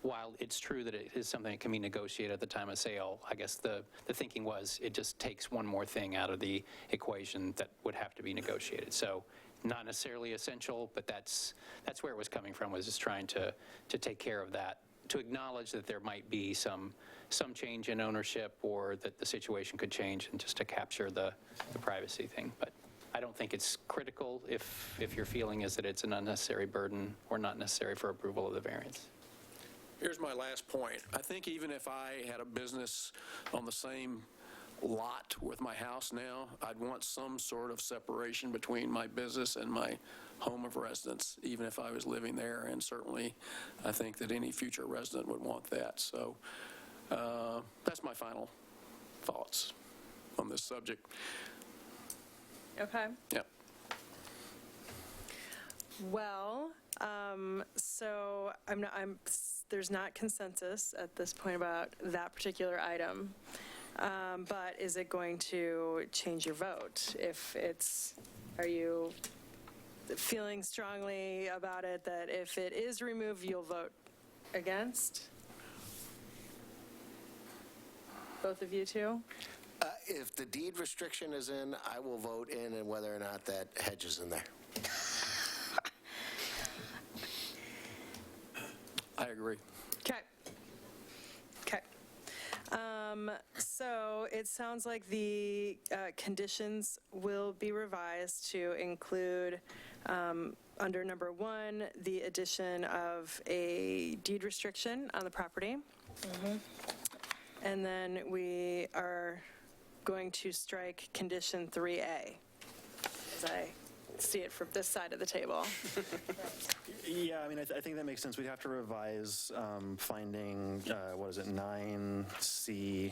while it's true that it is something that can be negotiated at the time of sale, I guess the thinking was it just takes one more thing out of the equation that would have to be negotiated. So not necessarily essential, but that's where it was coming from, was just trying to take care of that, to acknowledge that there might be some change in ownership or that the situation could change, and just to capture the privacy thing. But I don't think it's critical if your feeling is that it's an unnecessary burden or not necessary for approval of the variance. Here's my last point. I think even if I had a business on the same lot with my house now, I'd want some sort of separation between my business and my home of residence, even if I was living there, and certainly I think that any future resident would want that. So that's my final thoughts on this subject. Okay. Yeah. Well, so there's not consensus at this point about that particular item. But is it going to change your vote? Are you feeling strongly about it that if it is removed, you'll vote against? Both of you too? If the deed restriction is in, I will vote in, and whether or not that hedge is in there. I agree. Okay. Okay. So it sounds like the conditions will be revised to include, under number 1, the addition of a deed restriction on the property. And then we are going to strike condition 3A, as I see it from this side of the table. Yeah, I mean, I think that makes sense. We'd have to revise finding, 9C,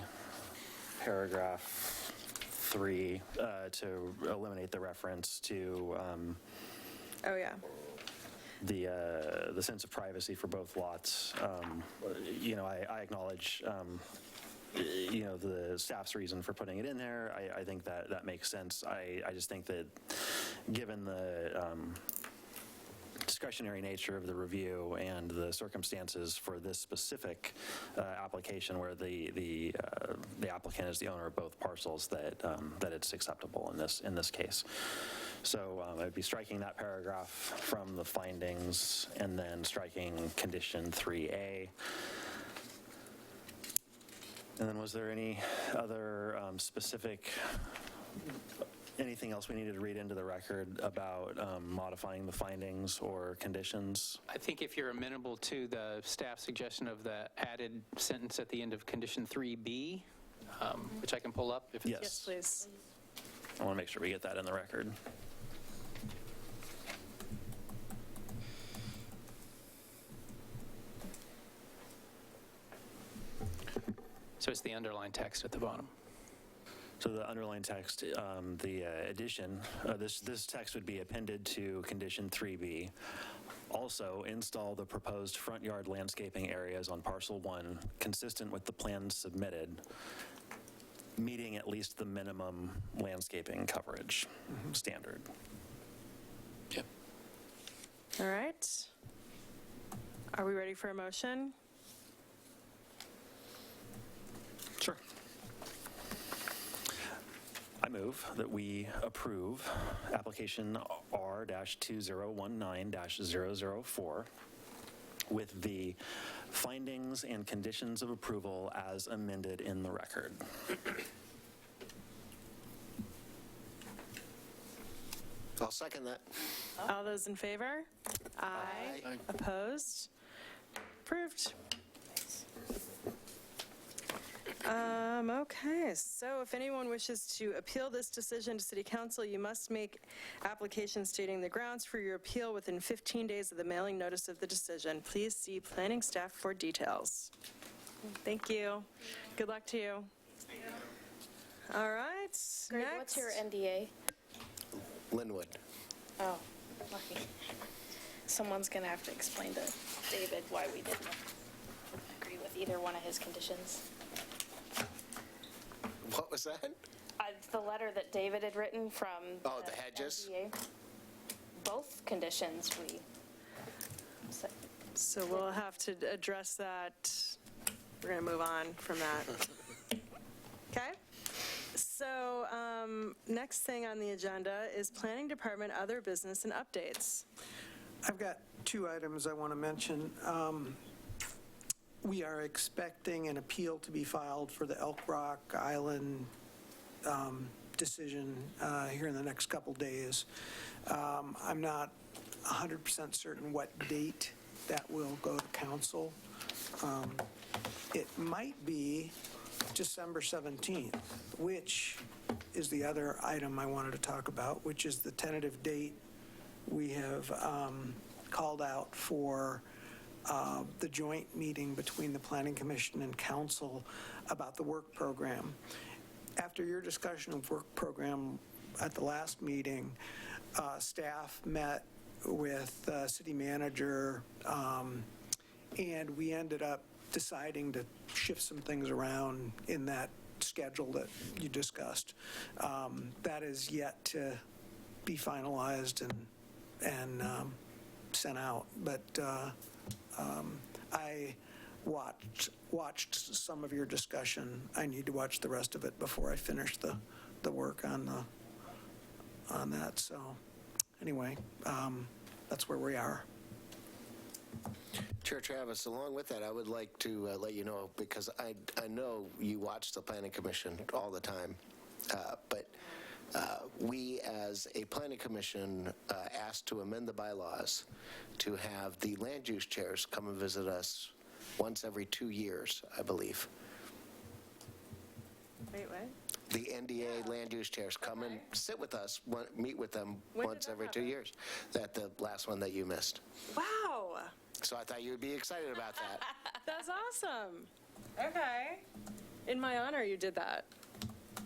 paragraph 3, to eliminate the reference to Oh, yeah. the sense of privacy for both lots. I acknowledge, the staff's reason for putting it in there. I think that makes sense. I just think that given the discretionary nature of the review and the circumstances for this specific application where the applicant is the owner of both parcels, that it's acceptable in this case. So I'd be striking that paragraph from the findings and then striking condition 3A. And then was there any other anything else we needed to read into the record about modifying the findings or conditions? I think if you're amenable to the staff suggestion of the added sentence at the end of condition 3B, which I can pull up. Yes, please. I want to make sure we get that in the record. So it's the underlined text at the bottom. So the underlying text, the addition, this text would be appended to condition 3B. Also, install the proposed front yard landscaping areas on parcel 1 consistent with the plans submitted, meeting at least the minimum landscaping coverage standard. Yep. All right. Are we ready for a motion? Sure. I move that we approve application R-2019-004 with the findings and conditions of approval as amended in the record. I'll second that. All those in favor? Aye. Opposed? Approved. Okay, so if anyone wishes to appeal this decision to City Council, you must make application stating the grounds for your appeal within 15 days of the mailing notice of the decision. Please see planning staff for details. Thank you. Good luck to you. All right, Greg, next. what's your NDA? Linwood. Oh, lucky. Someone's going to have to explain to David why we didn't agree with either one of his conditions. What was that? The letter that David had written from Oh, the hedges? NDA. Both conditions we. So we'll have to address that. We're going to move on from that. Okay? So next thing on the agenda is Planning Department, other business and updates. I've got 2 items I want to mention. We are expecting an appeal to be filed for the Elk Rock Island decision here in the next couple days. I'm not 100% certain what date that will go to council. It might be December 17th, which is the other item I wanted to talk about, which is the tentative date we have called out for the joint meeting between the Planning Commission and Council about the work program. After your discussion of work program at the last meeting, staff met with city manager, and we ended up deciding to shift some things around in that schedule that you discussed. That is yet to be finalized and sent out, but I watched some of your discussion. I need to watch the rest of it before I finish the work on that. So anyway, that's where we are. Chair Travis, along with that, I would like to let you know, because I know you watch the Planning Commission all the time, but we, as a Planning Commission, asked to amend the bylaws to have the land use chairs come and visit us once every 2 years, I believe. Wait, what? The NDA land use chairs come and sit with us, meet with them When did once that every 2 happen? years. That the last one that you missed. Wow, So I thought you would be excited about that. that's awesome. Okay. In my honor, you did that.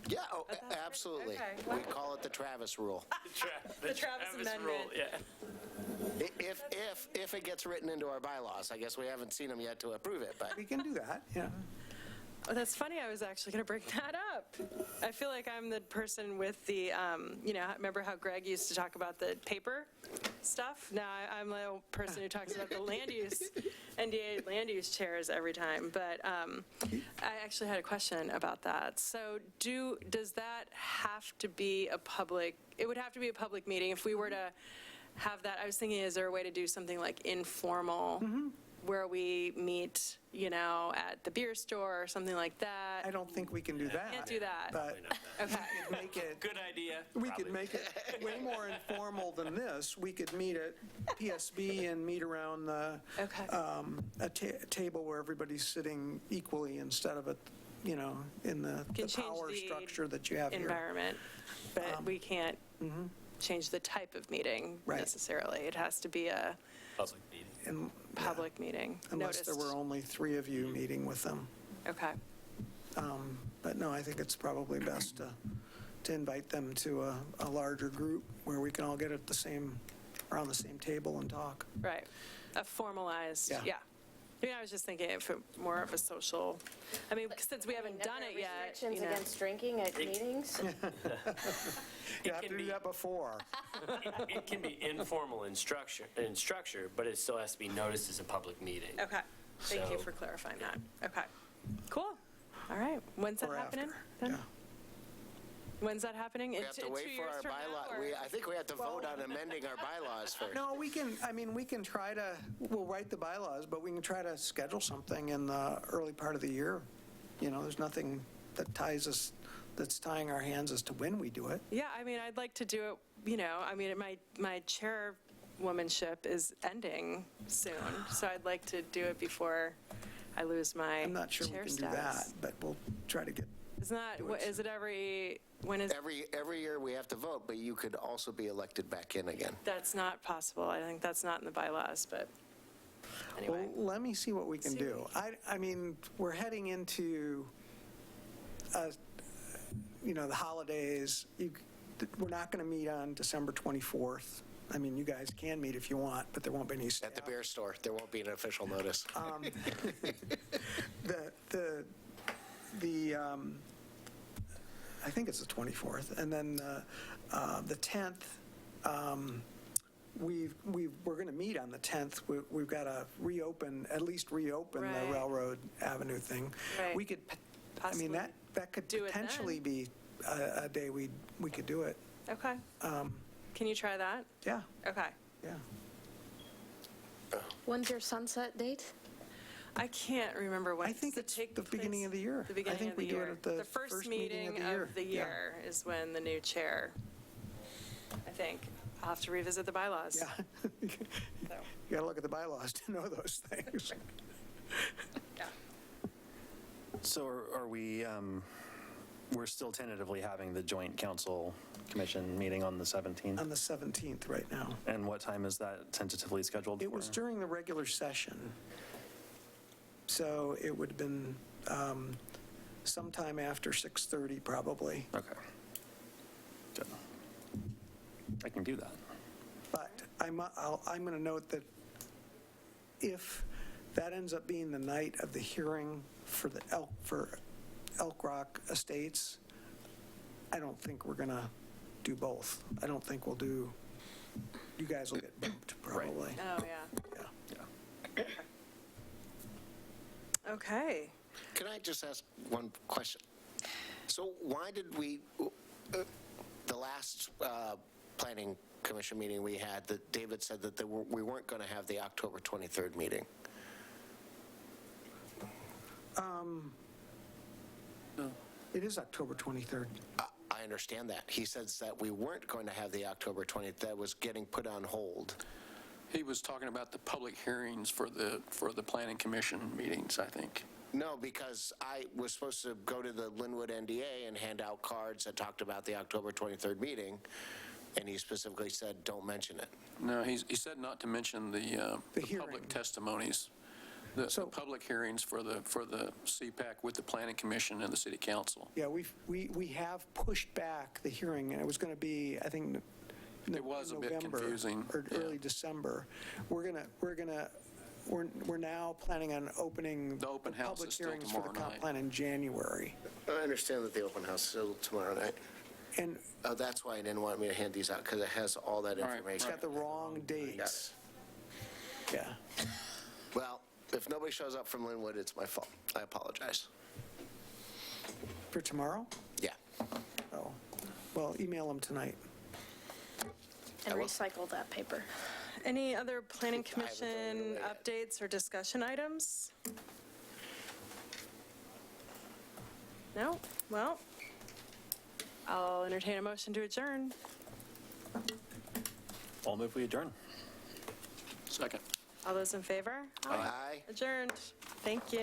Yeah, oh, That's great. absolutely. Okay. We call it the Travis rule. The Travis Amendment. Rule, yeah. If it gets written into our bylaws, I guess we haven't seen them yet to approve it, but We can do that, yeah. Oh, that's funny. I was actually going to bring that up. I feel like I'm the person with the, remember how Greg used to talk about the paper stuff? Now I'm the person who talks about the land use, NDA land use chairs every time. But I actually had a question about that. So does that have to be a public, it would have to be a public meeting if we were to have that? I was thinking, is there a way to do something like informal where we meet, at the beer store or something like that? I don't think we can do that. Can't do that. But Okay. make it, Good idea. we could make it way more informal than this. We could meet at PSB and meet around the, Okay. a table where everybody's sitting equally instead of in the Can change power the structure that you have here. Environment, but we can't change the type of meeting Right. necessarily. It has to be a Public meeting. And public meeting. unless there noticed. were only 3 of you meeting with them. Okay. But no, I think it's probably best to invite them to a larger group where we can all get at the same, around the same table and talk. Right. A formalized, Yeah. yeah. I mean, I was just thinking if it more of a social, I mean, since we haven't done it yet, Restrictions you know. against drinking at meetings? You have to do that before. It can be informal in structure, but it still has to be noticed as a public meeting. Okay. Thank you So- for clarifying that. Okay. Cool. All right. When's that Or happening? after, then? yeah. When's that happening? We have to wait for our bylaw. I think we have to vote on amending our bylaws first. No, we can try to, we'll write the bylaws, but we can try to schedule something in the early part of the year. You know, there's nothing that ties us, that's tying our hands as to when we do it. Yeah, I mean, I'd like to do it, you know, I mean, my chairwomanship is ending soon, so I'd like to do it before I lose my I'm not sure we chair can do that, status. but we'll try to get, Isn't that, what, is it when is, Every year we have to vote, but you could also be elected back in again. that's not possible. I think that's not in the bylaws, but anyway. well, let me see what we can do. I mean, we're heading into, you know, the holidays. We're not going to meet on December 24th. I mean, you guys can meet if you want, but there won't be any staff. At the beer store, there won't be an official notice. I think it's the 24th, and then the 10th, we're going to meet on the 10th. We've got to at least reopen Right. the Railroad Avenue thing. Right. We could, I mean, Possibly that could do it then. potentially be a day we could do it. Okay. Can you try that? Yeah, Okay. yeah. When's your sunset date? I can't remember when. I think Does it it's take the beginning place? of the year. The beginning I think of the we do year. it at the first meeting of the Yeah. year is when the new chair, I think. I'll have to revisit the bylaws. Yeah. You got to look at the bylaws to know those things. Yeah. So are we, we're still tentatively having the joint council commission meeting on the 17th? On the 17th right now. And what time is that tentatively scheduled for? It was during the regular session. So it would have been sometime after 6:30 probably. Okay. Good. I can do that. But I'm going to note that if that ends up being the night of the hearing for Elk Rock Estates, I don't think we're going to do both. I don't think we'll do, you guys will get bumped probably. Oh, yeah. Yeah. Okay. Can I just ask one question? So why did we, the last planning commission meeting we had, that David said that we weren't going to have the October 23rd meeting? It is October 23rd. I understand that. He says that we weren't going to have the October 20th, that was getting put on hold. He was talking about the public hearings for the planning commission meetings, I think. No, because I was supposed to go to the Linwood NDA and hand out cards that talked about the October 23rd meeting, and he specifically said, don't mention it. No, he said not to mention the hearing. public testimonies, the public hearings for the CPAC with the planning commission and the city council. Yeah, we have pushed back the hearing, and it was going to be, I think, It was a bit November confusing. or Yeah. early December. We're now planning on opening The open house public is still hearings for the tomorrow comp night. plan in January. I understand that the open house is still tomorrow night. And That's why I didn't want me to hand these out, because it has all that right, information. it's got the wrong dates. Yeah. Well, if nobody shows up from Linwood, it's my fault. I apologize. For tomorrow? Yeah. Oh, well, email them tonight. And recycle that paper. Any other planning I haven't thrown it commission away yet. updates or discussion items? No? Well, I'll entertain a motion to adjourn. I'll move we adjourn. Second. All those in favor? Aye. Adjourned. Thank you.